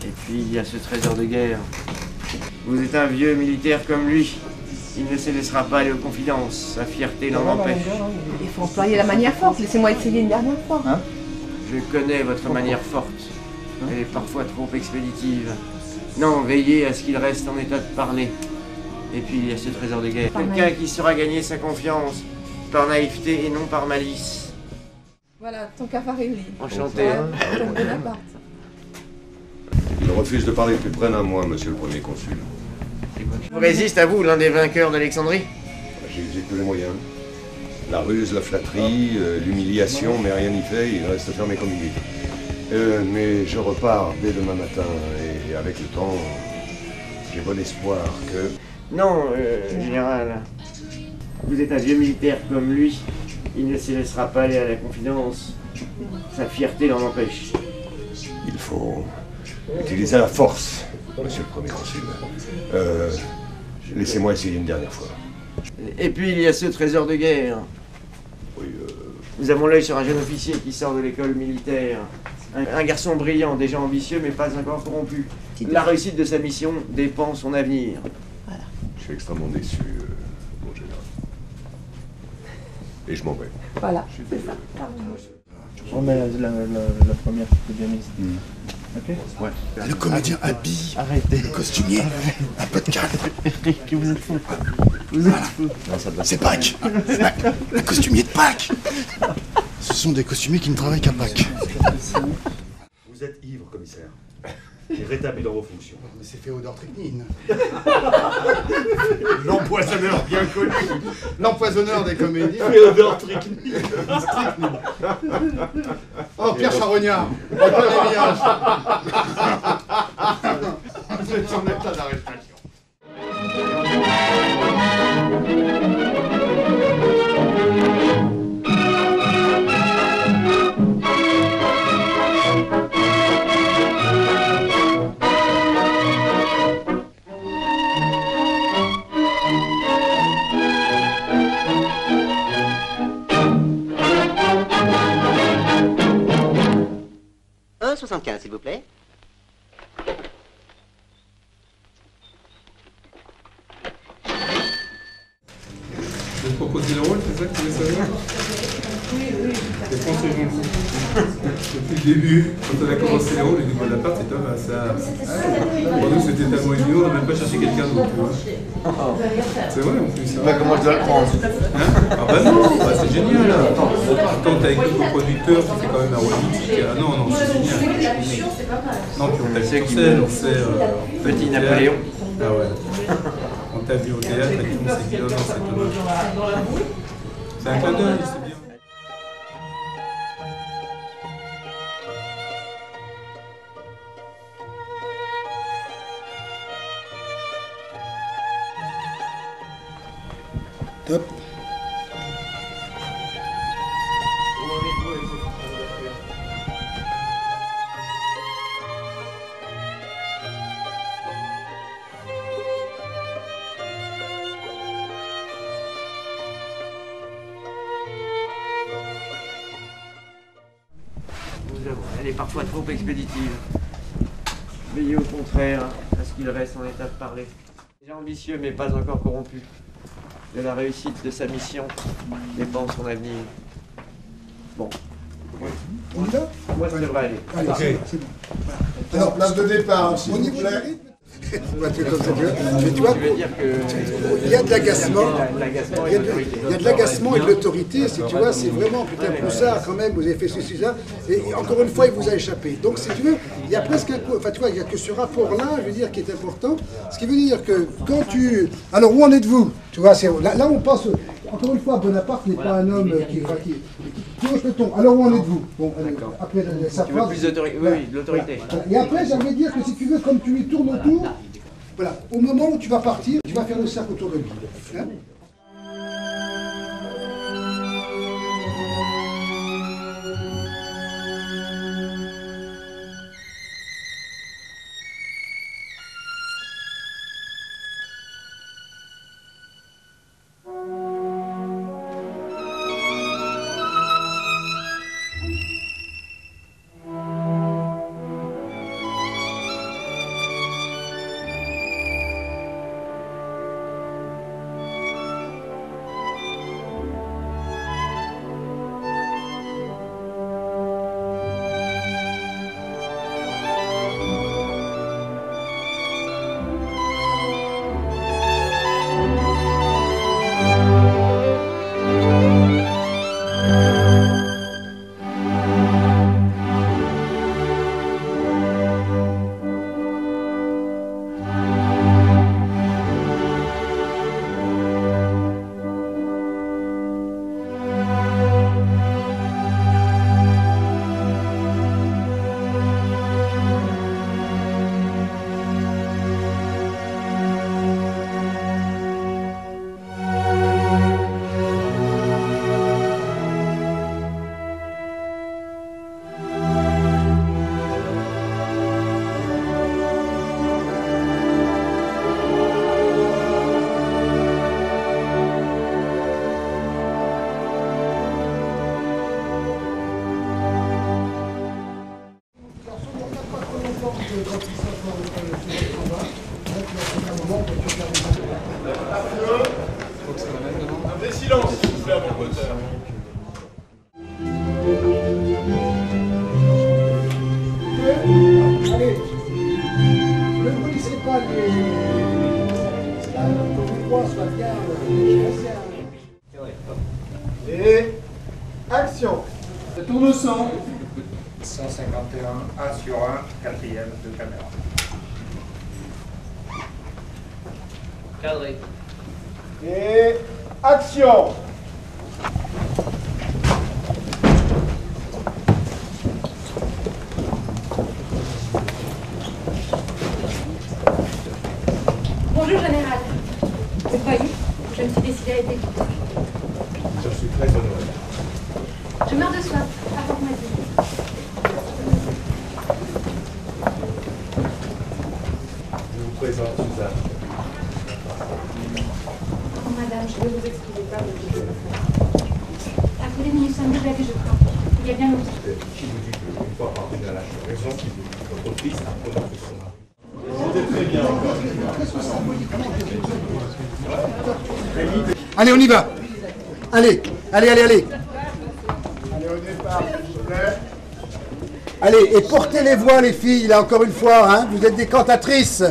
Et puis il y a ce trésor de guerre. Vous êtes un vieux militaire comme lui. Il ne se laissera pas aller aux confidences. Sa fierté l'en empêche. Il faut employer la manière forte. Laissez-moi essayer une dernière fois. Hein? Je connais votre manière forte. Elle est parfois trop expéditive. Non, veillez à ce qu'il reste en état de parler. Et puis il y a ce trésor de guerre. Quelqu'un qui saura gagner sa confiance par naïveté et non par malice. Voilà, ton Caffarelli. Enchanté. Ton Bonaparte. Il refuse de parler plus près d'un mois, monsieur le premier consul. Vous résiste à vous, l'un des vainqueurs d'Alexandrie? J'ai usé tous les moyens. La ruse, la flatterie, l'humiliation, mais rien n'y fait, il reste fermé comme une vitre. Mais je repars dès demain matin, et avec le temps, j'ai bon espoir que... Non, général. Vous êtes un vieux militaire comme lui. Il ne se laissera pas aller à la confidence. Sa fierté l'en empêche. Il faut utiliser la force, monsieur le premier consul. Laissez-moi essayer une dernière fois. Et puis il y a ce trésor de guerre. Oui, Nous avons l'œil sur un jeune officier qui sort de l'école militaire. Un garçon brillant, déjà ambitieux, mais pas encore corrompu. La réussite de sa mission dépend son avenir. Voilà. Je suis extrêmement déçu, mon général. Et je m'en vais. Voilà, c'est ça. On met la première qui peut bien mise. Ok? Ouais. Le comédien habille. Arrêtez. Le costumier. Un peu de calme. Eric, vous êtes fou. Vous êtes fou. C'est Pâques. Un costumier de Pâques. Ce sont des costumiers qui ne travaillent qu'à Pâques. Vous êtes ivre, commissaire. et rétablir vos fonctions. Mais c'est Féodor Trychnine. L'empoisonneur bien connu. L'empoisonneur des comédiens. Féodor Trychnine. Oh, Pierre Charognard. Vous êtes en état d'arrestation. S'il vous plaît. Vous proposez le rôle, c'est ça que tu veux savoir? Oui, oui. Je pense que c'est gentil. Depuis le début, quand on a commencé le rôle, les débuts de la part, c'était pas ça. Pour nous, c'était tellement évident, on n'a même pas cherché quelqu'un d'autre. C'est vrai en plus. Bah, comment je dois le prendre? Ah bah non, bah, c'est génial. Quand t'as avec le producteur, tu fais quand même un rôle mythique. Ah non, non, c'est génial. Non, puis on t'a vu sur scène, on sait. Petit Napoléon. Ah ouais. On t'a vu au théâtre et tout le monde s'est dit, oh non, c'est dommage. C'est un clin d'œil, c'est bien. Top. Elle est parfois trop expéditive. Veillez au contraire à ce qu'il reste en état de parler. Déjà ambitieux mais pas encore corrompu. De la réussite de sa mission dépend son avenir. Bon. On y va? Moi, ça devrait aller. Allez, c'est bon. Alors, place de départ, s'il vous plaît. Mais tu vois, il y a de l'agacement. Il y a de l'agacement et de l'autorité, si tu vois, c'est vraiment putain Poussard quand même, vous avez fait ceci, ça, et encore une fois il vous a échappé. Donc si tu veux, il y a presque un, enfin tu vois, il n'y a que ce rapport-là, je veux dire, qui est important. Ce qui veut dire que quand tu... Alors où en êtes-vous? Tu vois, là on passe... Encore une fois, Bonaparte n'est pas un homme qui hausse le ton. Alors où en êtes-vous? Bon, après sa tu veux plus d'autorité? Oui, oui, de l'autorité. Et après, j'aimerais dire que si tu veux, comme tu lui tournes autour, voilà, au moment où tu vas partir, tu vas faire le cercle autour de lui. Hein? Des silences, s'il vous plaît, à mon moteur. Allez, ne brûlissez pas les trois soit bien. Et action. Ça tourne au sang. 151, 1 sur 1, quatrième de caméra. Cadré. Et action! Bonjour Général. Vous voyez, je me suis décidée à aider. Je suis très honoré. Je meurs de soif. Apporte-moi de l'eau. Je vous présente Suzanne. Oh madame, je vais vous excuser pas de ce que je veux faire. Appelez mon syndicat que je prends. Il y a bien longtemps. Qui vous dit qu'une fois parvenu à l'âge de raison, votre fils a prononcé son mari. C'était très bien. Allez, on y va. Allez, allez, allez, allez. Allez, au départ, s'il vous plaît. Allez, et portez les voix, les filles, là, encore une fois, hein. Vous êtes des cantatrices.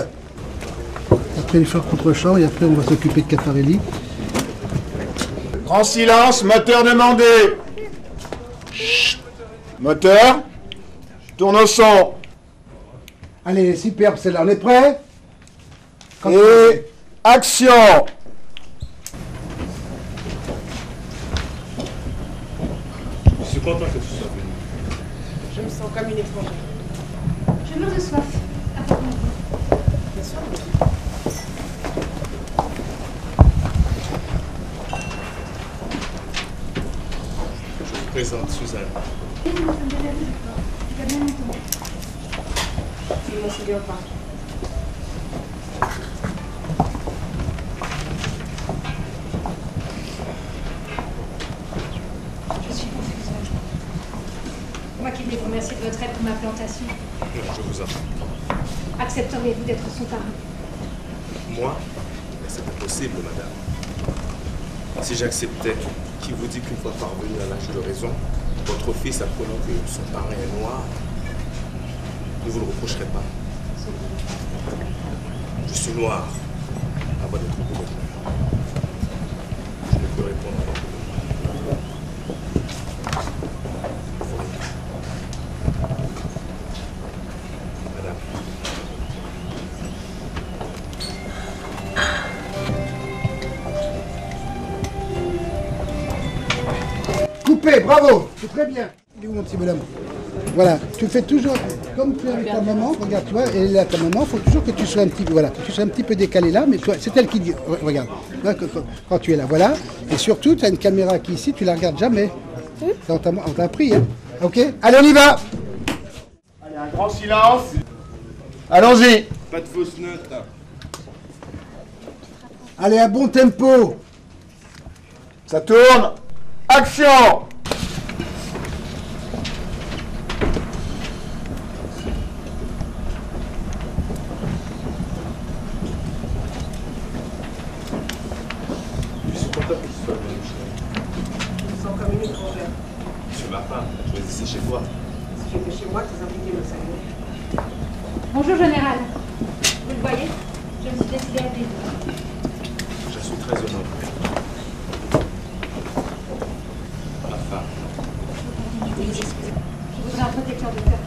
Après les chars contre chars, et après on va s'occuper de Caffarelli. Grand silence, moteur demandé. Chut. Moteur, tourne au son. Allez, superbe celle-là, on est prêts? Et action! Je suis content que tu sois venu. Je me sens comme une étrangère. Je meurs de soif. Apporte-moi de l'eau. Bien sûr. Je vous présente Suzanne. Il y a bien longtemps. Je ne m'en souviens pas. Je suis confuse. Moi qui voulais vous remercier de votre aide pour ma plantation. Je vous en prie. Accepteriez-vous d'être son parrain? Moi, c'est impossible, madame. Si j'acceptais, qui vous dit qu'une fois parvenu à l'âge de raison, votre fils apprenant que son parrain est noir, ne vous le reprocherai pas. Je suis noir avant d'être gouverneur. Je ne peux répondre à votre demande. Madame. Coupé, bravo, c'est très bien. Il est où mon petit bonhomme? Voilà, tu fais toujours comme tu es avec ta maman, regarde, tu vois, et là ta maman, il faut toujours que tu sois un petit peu, voilà, que tu sois un petit peu décalé là, mais toi, c'est elle qui dit, regarde, là, quand tu es là, voilà, et surtout, tu as une caméra qui est ici, tu la regardes jamais. On t'a appris, hein. Ok, allez, on y va. Allez, un grand silence. Allons-y. Pas de fausses notes, là. Allez, à bon tempo. Ça tourne. Action! Je suis content que tu sois venu. Je me sens comme une étrangère. Je suis ma femme, je vais ici chez toi. Si j'étais chez moi, tes invités me saluaient. Bonjour Général. Vous le voyez, je me suis décidée à aider. Je suis très honoré. Ma femme. Je voudrais un protecteur de cœur.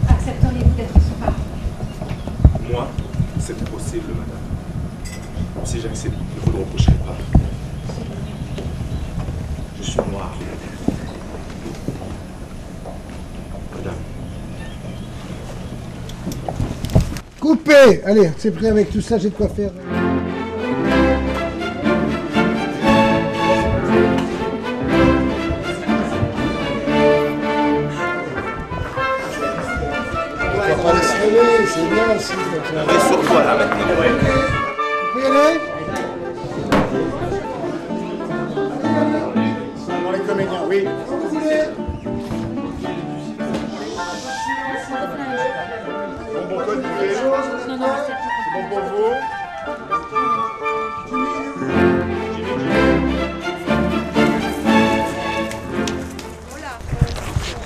Accepteriez-vous d'être son parrain? Moi, c'est possible, madame. Si j'accepte, ne vous le reprocherez pas. Je suis noir. Madame. Coupé. Allez, c'est prêt avec tout ça, j'ai de quoi faire. On va laisser aller, c'est bien aussi. Reste sur toi là maintenant. Vous pouvez y aller? Dans les comédiens, oui. Bon pour toi, Didier. C'est bon pour vous.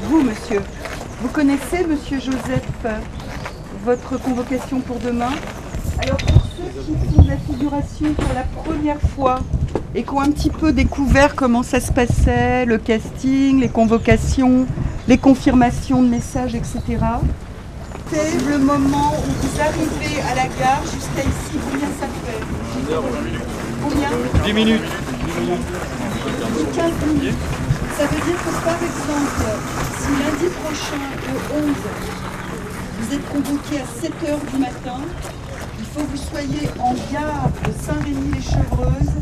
Vous, monsieur, vous connaissez, monsieur Joseph, votre convocation pour demain? Alors, pour ceux qui font de la figuration pour la première fois et qui ont un petit peu découvert comment ça se passait, le casting, les convocations, les confirmations de messages, etc. C'est le moment où vous arrivez à la gare jusqu'à ici. Combien ça fait? Combien? 10 minutes. 15 minutes. Ça veut dire que par exemple, si lundi prochain, le 11, vous êtes convoqué à 7h du matin, il faut que vous soyez en gare de Saint-Rémy-les-Chevreuses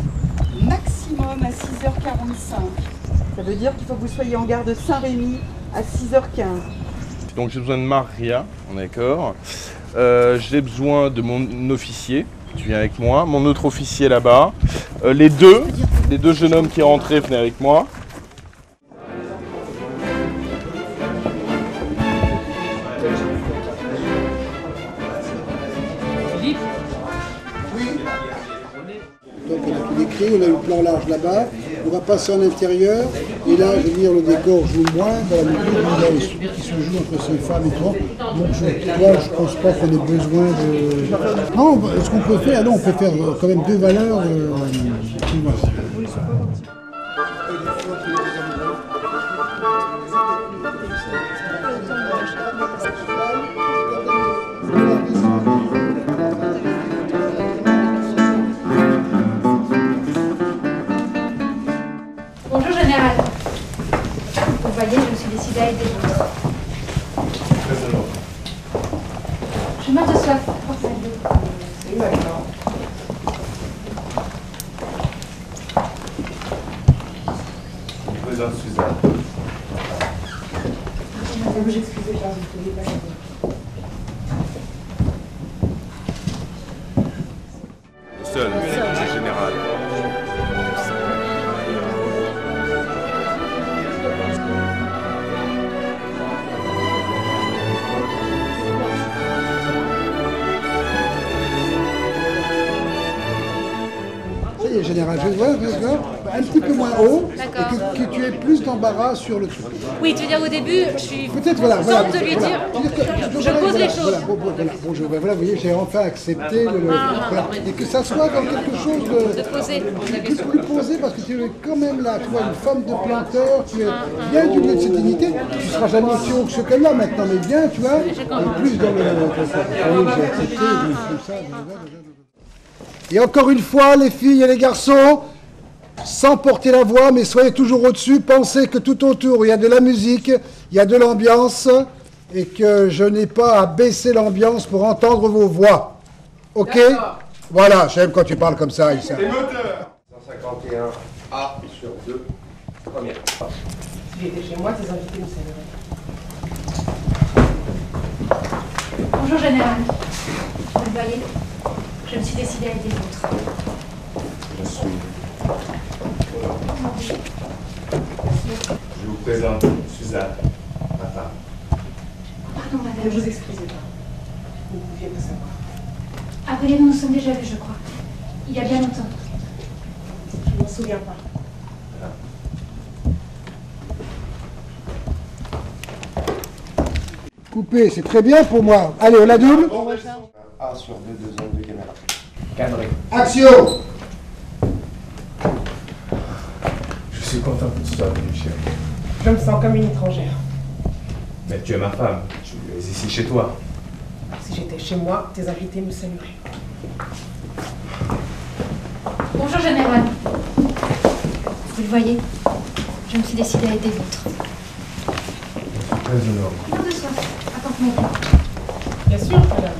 maximum à 6h45. Ça veut dire qu'il faut que vous soyez en gare de Saint-Rémy à 6h15. Donc j'ai besoin de Maria, on est d'accord. J'ai besoin de mon officier, tu viens avec moi. Mon autre officier là-bas. Les deux jeunes hommes qui rentraient, venaient avec moi. Donc on a tout décrit, on a eu le plan large là-bas, on va passer en intérieur, et là, je veux dire, le décor joue moins, dans la mesure où il y a les soupes qui se jouent entre ces femmes et toi. Donc je pense pas qu'on ait besoin de... Non, ce qu'on peut faire, non, on peut faire quand même deux valeurs. Bonjour général. Vous voyez, je me suis décidée à aider l'autre. Je meurs de soif. C'est maintenant. Je vous présente Suzanne. Vous excusez pas, vous ne pouvez pas aider. Seul, le général. Ça y est, général, je vois, un petit peu moins haut, et que tu aies plus d'embarras sur le truc. Oui, tu veux dire au début, je suis Peut-être, voilà, contente de lui dire, je pose les choses. Voilà, vous voyez, j'ai enfin accepté voilà, et que ça soit dans quelque chose de posé. De plus posé, parce que tu es quand même là, tu vois, une femme de planteur, tu es bien du lieu de cette dignité, tu ne seras jamais aussi haut que ce qu'elle a maintenant, mais bien, tu vois, plus dans le... Oui, j'ai accepté, comme ça. Et encore une fois, les filles et les garçons, sans porter la voix, mais soyez toujours au-dessus, pensez que tout autour, il y a de la musique, il y a de l'ambiance, et que je n'ai pas à baisser l'ambiance pour entendre vos voix. Ok? Voilà, j'aime quand tu parles comme ça, Issa. Les moteurs 151 A sur 2, première. Si j'étais chez moi, tes invités me salueraient. Bonjour général. Vous voyez, je me suis décidée à aider l'autre. Je suis. Je vous présente Suzanne, ma femme. Pardon madame. Ne vous excusez pas. Vous ne pouviez pas savoir. Appelez, nous nous sommes déjà vus, je crois. Il y a bien longtemps. Je ne m'en souviens pas. Coupé, c'est très bien pour moi. Allez, on la double. A sur 2, 2 angles de caméra. Cadré. Action! Je suis content que tu sois venu, chérie. Je me sens comme une étrangère. Mais tu es ma femme. Tu es ici chez toi. Si j'étais chez moi, tes invités me salueraient. Bonjour général. Vous le voyez, je me suis décidée à aider l'autre. Très honorable. Non de soif. Apporte-moi. Bien sûr, madame.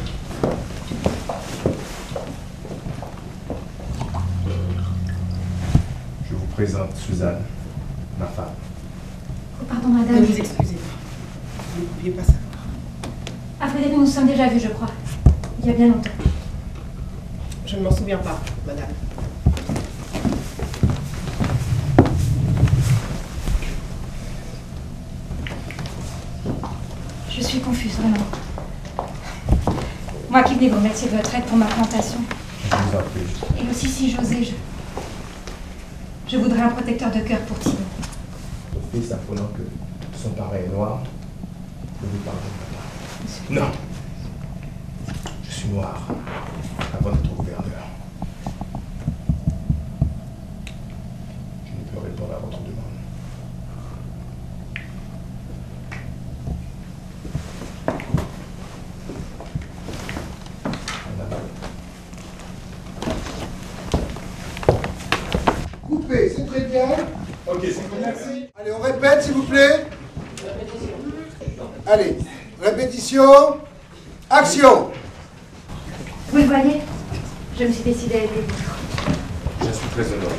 Je vous présente Suzanne, ma femme. Oh, pardon madame. Ne vous excusez pas. Vous ne pouviez pas savoir. À Frédéric, nous nous sommes déjà vus, je crois. Il y a bien longtemps. Je ne m'en souviens pas, madame. Je suis confuse, vraiment. Moi qui venais vous remercier de votre aide pour ma plantation. Je vous en prie. Et aussi, si j'osais, je voudrais un protecteur de cœur pour Thibaut. Ton fils, apprenant que son parrain est noir, ne vous pardonne pas. Non. Je suis noir avant d'être gouverneur. Je ne peux répondre à votre demande. bien? Ok, c'est bon. Merci. Allez, on répète, s'il vous plaît. Allez, répétition. Action. Vous le voyez, je me suis décidée à aider les autres. Je suis très honoré.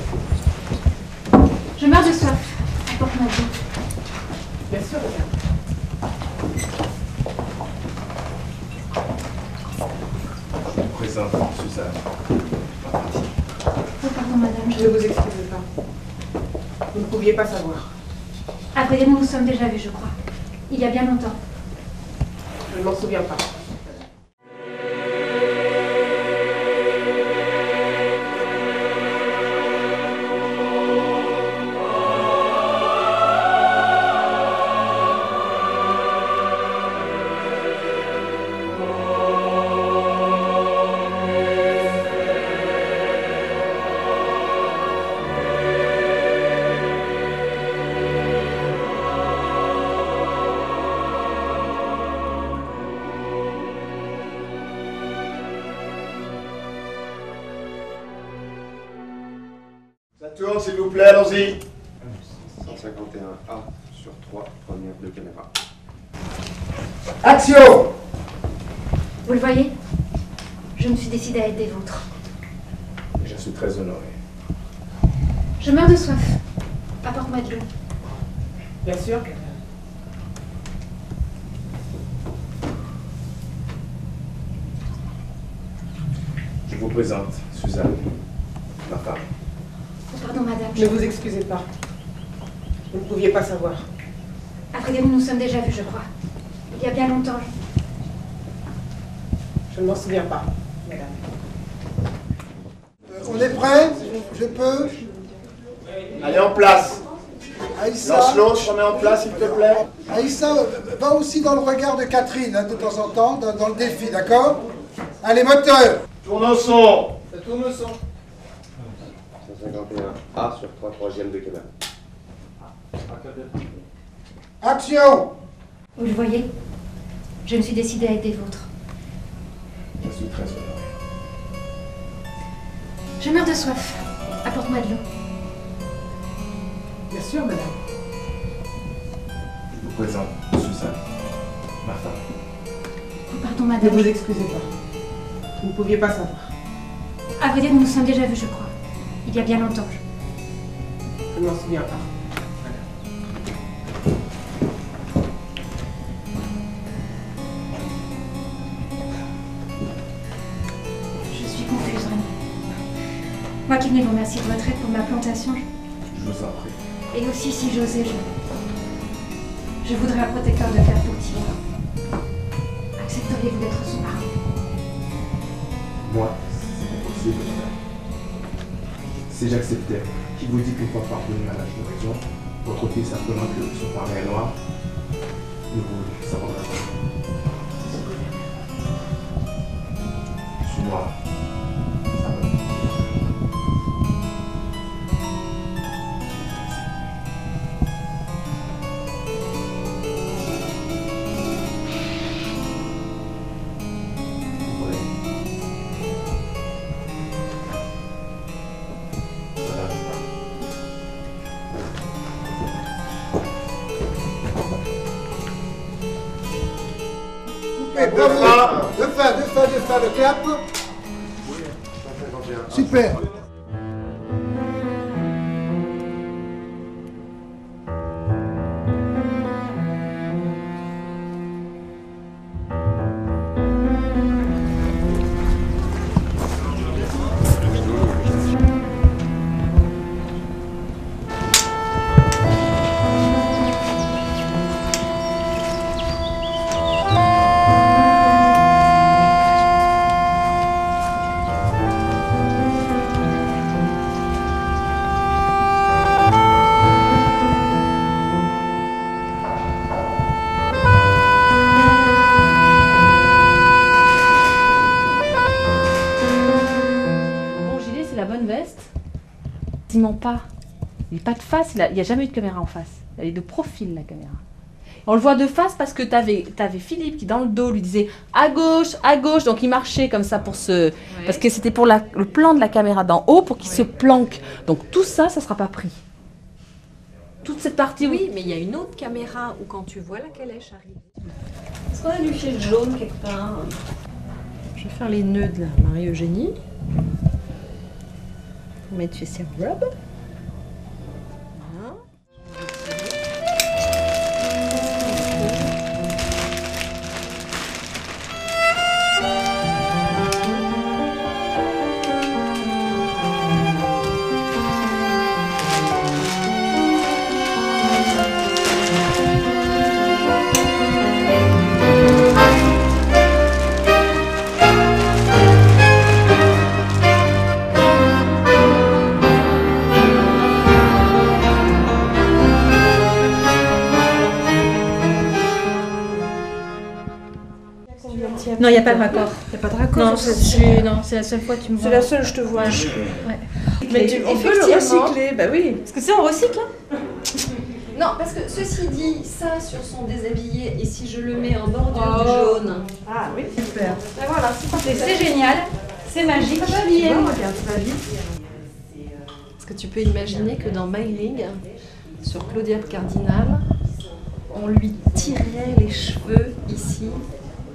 Je meurs de soif. Apporte-moi de l'eau. Bien sûr, madame. Je vous présente Suzanne. Oh, pardon, madame. Ne vous excusez pas. Vous ne pouviez pas savoir. À vrai dire, nous nous sommes déjà vus, je crois. Il y a bien longtemps. Je ne m'en souviens pas. Ça tourne, s'il vous plaît, allons-y. 151A sur 3, première de caméra. Action. Vous le voyez, je me suis décidée à être des vôtres. Je suis très honoré. Je meurs de soif. Apporte-moi de l'eau. Bien sûr. Je vous présente Suzanne, ma femme. Oh, pardon, madame. Ne vous excusez pas. Vous ne pouviez pas savoir. À vrai dire, nous nous sommes déjà vus, je crois. Il y a bien longtemps. Je ne m'en souviens pas, madame. On est prêt? Je peux? Allez, en place. Aïssa, Lancelot, je remets en place, s'il te plaît. Aïssa, va aussi dans le regard de Catherine, hein, de temps en temps, dans le défi, d'accord? Allez, moteur. Tourne au son. Ça tourne au son. 151A sur 3, troisième de caméra. Action. Vous le voyez, je me suis décidée à être des vôtres. Je suis très honoré. Je meurs de soif. Apporte-moi de l'eau. Bien sûr, madame. Je vous présente Suzanne, ma femme. Oh, pardon, Ne madame. vous excusez pas. Vous ne pouviez pas savoir. À vrai dire, nous nous sommes déjà vus, je crois. Il y a bien longtemps. Je ne m'en souviens pas. Je suis confuse, vraiment. Moi qui venais vous remercier de votre aide pour ma plantation, Je vous en prie. et aussi si j'osais, je voudrais un protecteur de fer pour Tigre. Accepteriez-vous d'être son parent? Moi, c'est impossible, madame. Si j'acceptais, qui vous dit qu'une fois parvenu à l'âge de raison, votre fils apprenant que son parent est noir, ne vous s'abandonnera pas. Je suis noir. Ça va. Vous voyez. Coupé, bravo. De fin, le clap. Super. Bon, Gilet, c'est la bonne veste. Quasiment pas. Il n'est pas de face, il n'y a jamais eu de caméra en face. Elle est de profil, la caméra. On le voit de face parce que t'avais Philippe qui, dans le dos, lui disait à gauche, donc il marchait comme ça pour se... Parce que c'était pour le plan de la caméra d'en haut pour qu'il se planque. Donc tout ça, ça ne sera pas pris. toute cette partie. Oui, mais il y a une autre caméra où quand tu vois la calèche arriver. Est-ce qu'on a du fil jaune quelque part? Je vais faire les nœuds de la Marie-Eugénie. On va mettre chez Rub. Voilà. Non, il n'y a pas de raccord. Il n'y a pas de raccord. Non, c'est la seule fois que tu me vois. C'est la seule que je te vois. Ouais. Mais on peut le recycler, bah oui. Parce que ça, on recycle. Non, parce que ceci dit, ça sur son déshabillé, et si je le mets en bordure du jaune. Ah oui, super. Ben voilà, c'est génial, c'est magique. Regarde, ça va vite. Parce que tu peux imaginer que dans Mailing, sur Claudia Cardinal, on lui tirait les cheveux ici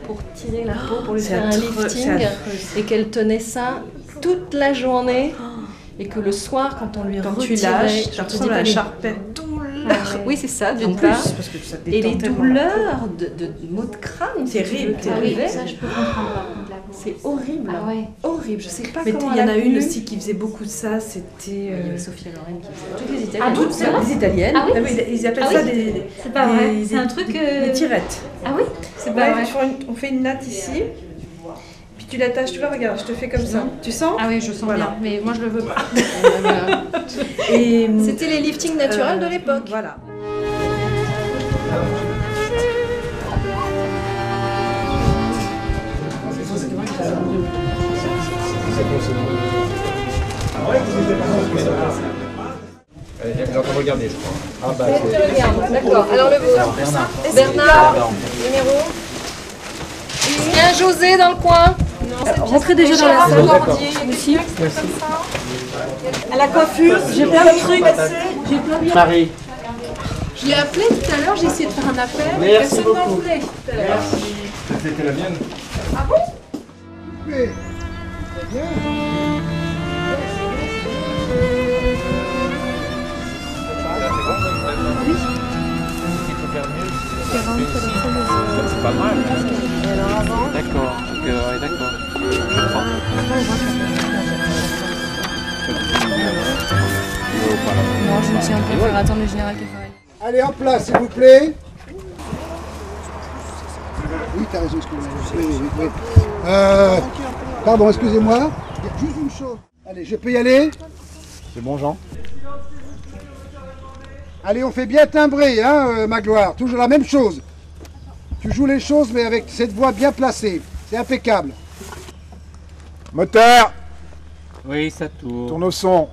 pour tirer la peau, pour lui faire un lifting, et qu'elle tenait ça toute la journée, et que le soir, quand on lui retirait, ça ressemble à un charpet. Oui, c'est ça, d'une En plus, part. parce que ça Et les détend tellement. douleurs de maux de crâne, Terrible, qui arrivaient. Ça, je peux comprendre par contre, là. C'est horrible. Ah ouais. Horrible. Je sais pas Mais comment il y en a une eu. aussi qui faisait beaucoup de ça, c'était... Il y avait Sophia Loren qui faisait. Toutes les italiennes. Ah bon, c'est vrai? Les italiennes. Ah oui. Ils appellent Ah ça oui. des... C'est pas vrai. des- C'est un truc. Des tirettes. Ah oui? C'est pas Ouais, vrai. on fait une natte ici, puis tu l'attaches, tu vois, regarde, je te fais comme ça. Tu sens? Ah oui, je sens Voilà. bien, mais moi je le veux pas. Et C'était les liftings naturels de l'époque. Voilà. Elle est en train de regarder, je crois. Ah bah, D'accord. Alors le vôtre. Bernard, numéro. Il y a un José dans le coin. Rentrez déjà dans la salle. D'accord. Aussi. À la coiffure, j'ai plein de trucs. J'ai plein de... Marie. Je l'ai appelé tout à l'heure, j'ai essayé de faire un appel. Merci Personne n'en beaucoup. voulait tout à l'heure. C'était la mienne. Ah bon? Oui. Très bien. C'est pas mal. D'accord. Ouais, d'accord. Je prends. Non, je me suis un peu faire attendre le général qui travaille. Allez, en place, s'il vous plaît. Oui, t'as raison, excusez-moi. Oui. Pardon, excusez-moi. Il y a juste une chose. Allez, je peux y aller? C'est bon, Jean? Allez, on fait bien timbrer, hein, Magloire. Toujours la même chose. Tu joues les choses, mais avec cette voix bien placée. C'est impeccable. Moteur, Oui, ça tourne. tourne au son.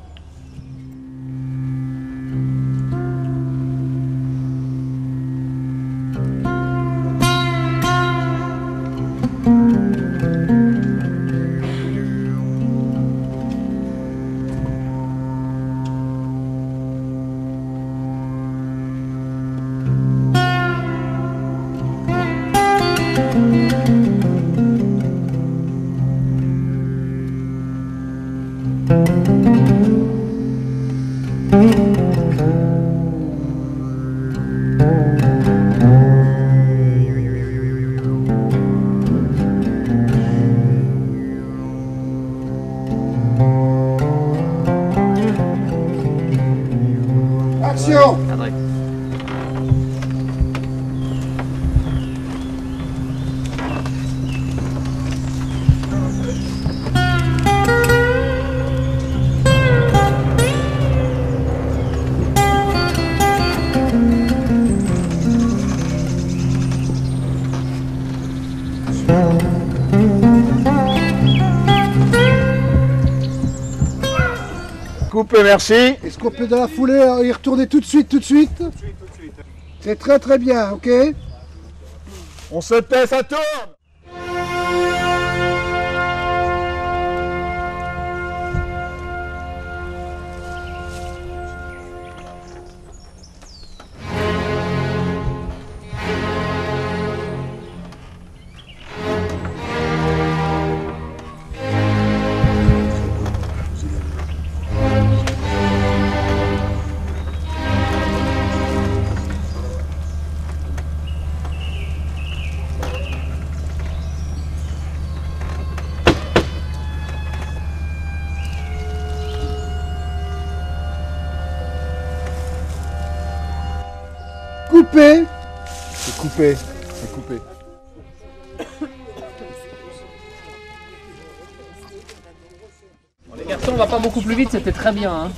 Action! Cadré. Coupe et merci. Est-ce qu'on peut dans la foulée y retourner tout de suite? C'est très très bien, ok? On se tait, ça tourne. Coupé. C'est coupé. C'est coupé. Les garçons, on va pas beaucoup plus vite, c'était très bien. Hein.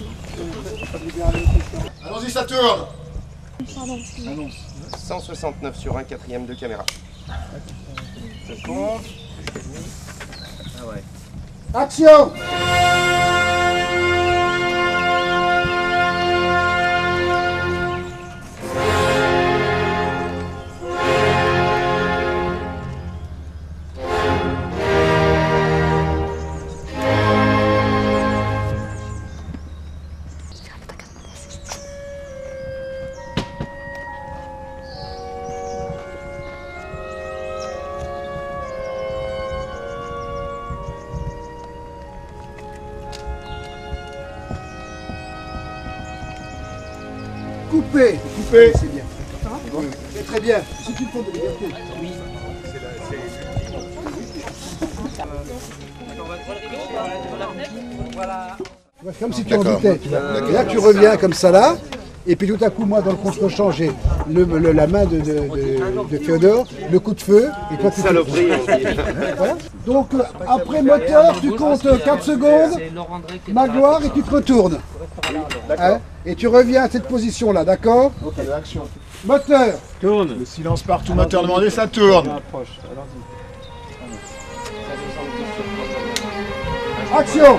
Allons-y, ça tourne. 169 sur 1, quatrième de caméra. Ça compte. Ah ouais. Action. Coupé. Coupé. C'est bien. C'est très bien. C'est une forme de liberté. Oui. Comme si tu en doutais, tu vois. Et là, tu reviens comme ça là. Et puis tout à coup, moi, dans le contre-champ, j'ai la main de Féodor, le coup de feu, et toi, tu voilà. Donc, après moteur, tu comptes 4 secondes, Magloire, et tu te retournes. Hein, et tu reviens à cette position-là, d'accord? Ok, action. Moteur. Tourne. Le silence partout, moteur demandé, ça tourne. Action.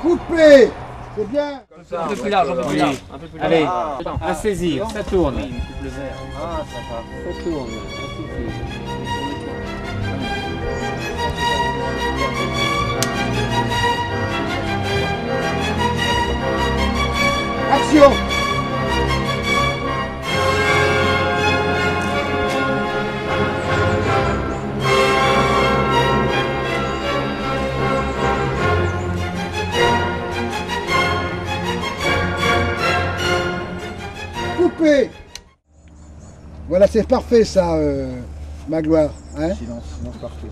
Coupé. C'est bien. Un peu plus large, un peu plus large. Allez, à saisir, ça tourne. Oui, il me coupe le verre. Ah, ça va. Ça tourne, Action. Coupé. Voilà, c'est parfait ça, Magloire. Hein? Silence partout.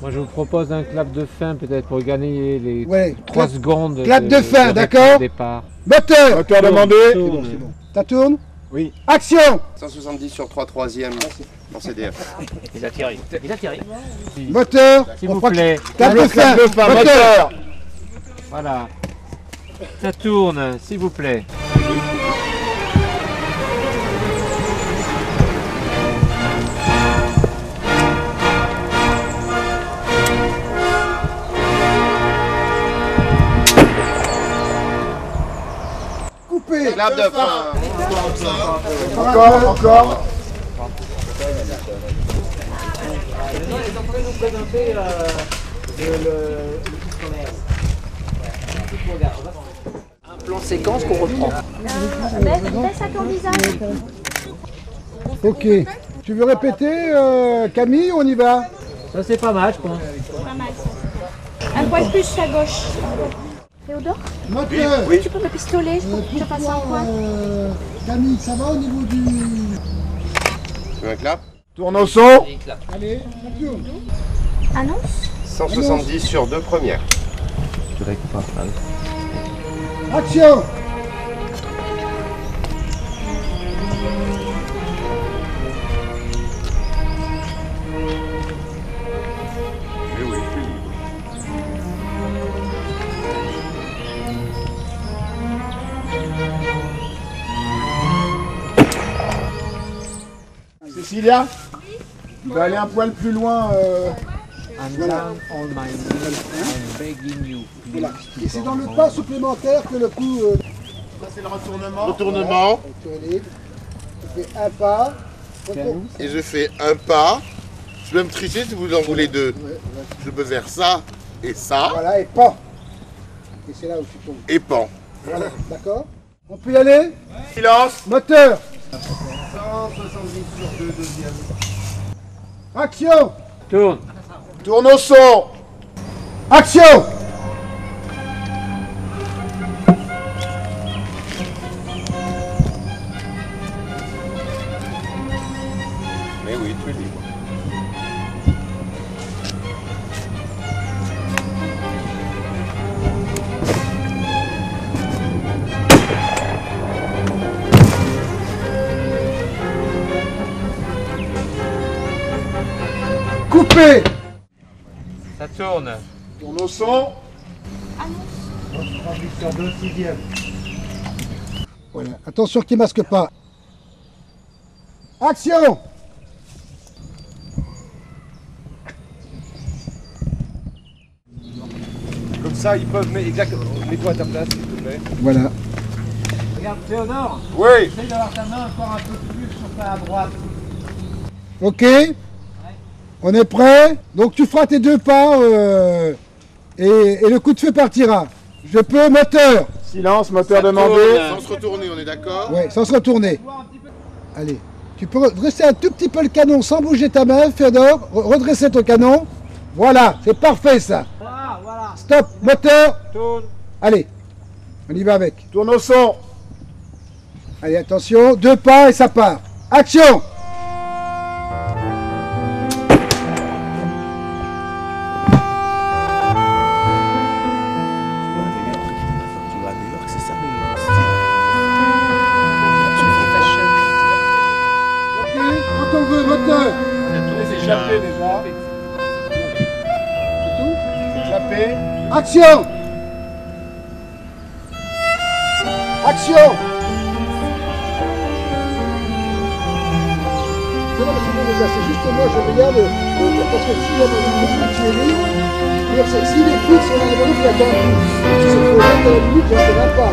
Moi, je vous propose un clap de fin, peut-être, pour gagner les 3 clap- secondes. clap de fin, d'accord. Départ. Moteur. Moteur demandé. Tourne. Ça tourne? Oui. Action. 170 sur 3, troisième en CDF. Il a tiré. Il a tiré. Moteur. S'il vous plaît. Clap de fin. Moteur. Voilà. Ça tourne, s'il vous plaît. Coupé. Clap de fin. Encore. Ils sont en train de nous présenter le commerce. Un plan séquence qu'on reprend. Baisse à ton visage. Ok. Tu veux répéter, Camille, on y va? Ça, c'est pas mal, je pense. Pas mal ça. Un poil plus à gauche. Théodore, Moteur. tu peux me pistoler pour que je fasse un point. Camille, ça va au niveau du... Tu veux un clap? Tourne au son. Allez, ça tourne. Annonce. 170 sur 2, première. Tu récupères pas. Action. Cécilia, il va aller un poil plus loin. I'm down on my knees, I'm begging you. Voilà. Et c'est dans le pas supplémentaire que le coup... Ça c'est le retournement. Retournement. Tourner. Tu fais un pas. Et je fais un pas. Je peux me tricher si vous en voulez deux. Je peux faire ça et ça. Voilà, et pan. Et c'est là où tu tombes. Et pan. Voilà, d'accord. On peut y aller? Silence. Moteur. 170 sur 2, deuxième. Action. Tourne. Tourne au son. Action. fait. Ça tourne. Tourne au son. Sur 2 sixièmes. Voilà. Attention qu'il ne masque pas. Action. Comme ça, ils peuvent mettre exactement. Mets-toi à ta place, s'il te plaît. Voilà. Regarde, Théodore. Oui. Essaye d'avoir ta main encore un peu plus sur ta droite. Ok. On est prêt. Donc tu feras tes 2 pas et le coup de feu partira. Je peux, moteur. Silence, moteur demandé. Sans se retourner, on est d'accord? Oui, sans se retourner. Allez. Tu peux redresser un tout petit peu le canon sans bouger ta main, Féodor. Redresser ton canon. Voilà, c'est parfait ça. Voilà. Stop, moteur. Tourne. Allez, on y va avec. Tourne au son. Allez, attention, 2 pas et ça part. Action. Quand on veut, moteur. C'est échappé déjà. C'est tout. C'est échappé. Action. Action. C'est juste moi, je regarde, parce que si tu es libre, si les flics sont là, il attend. Si c'est trop lent, à la limite, j'en sais même pas.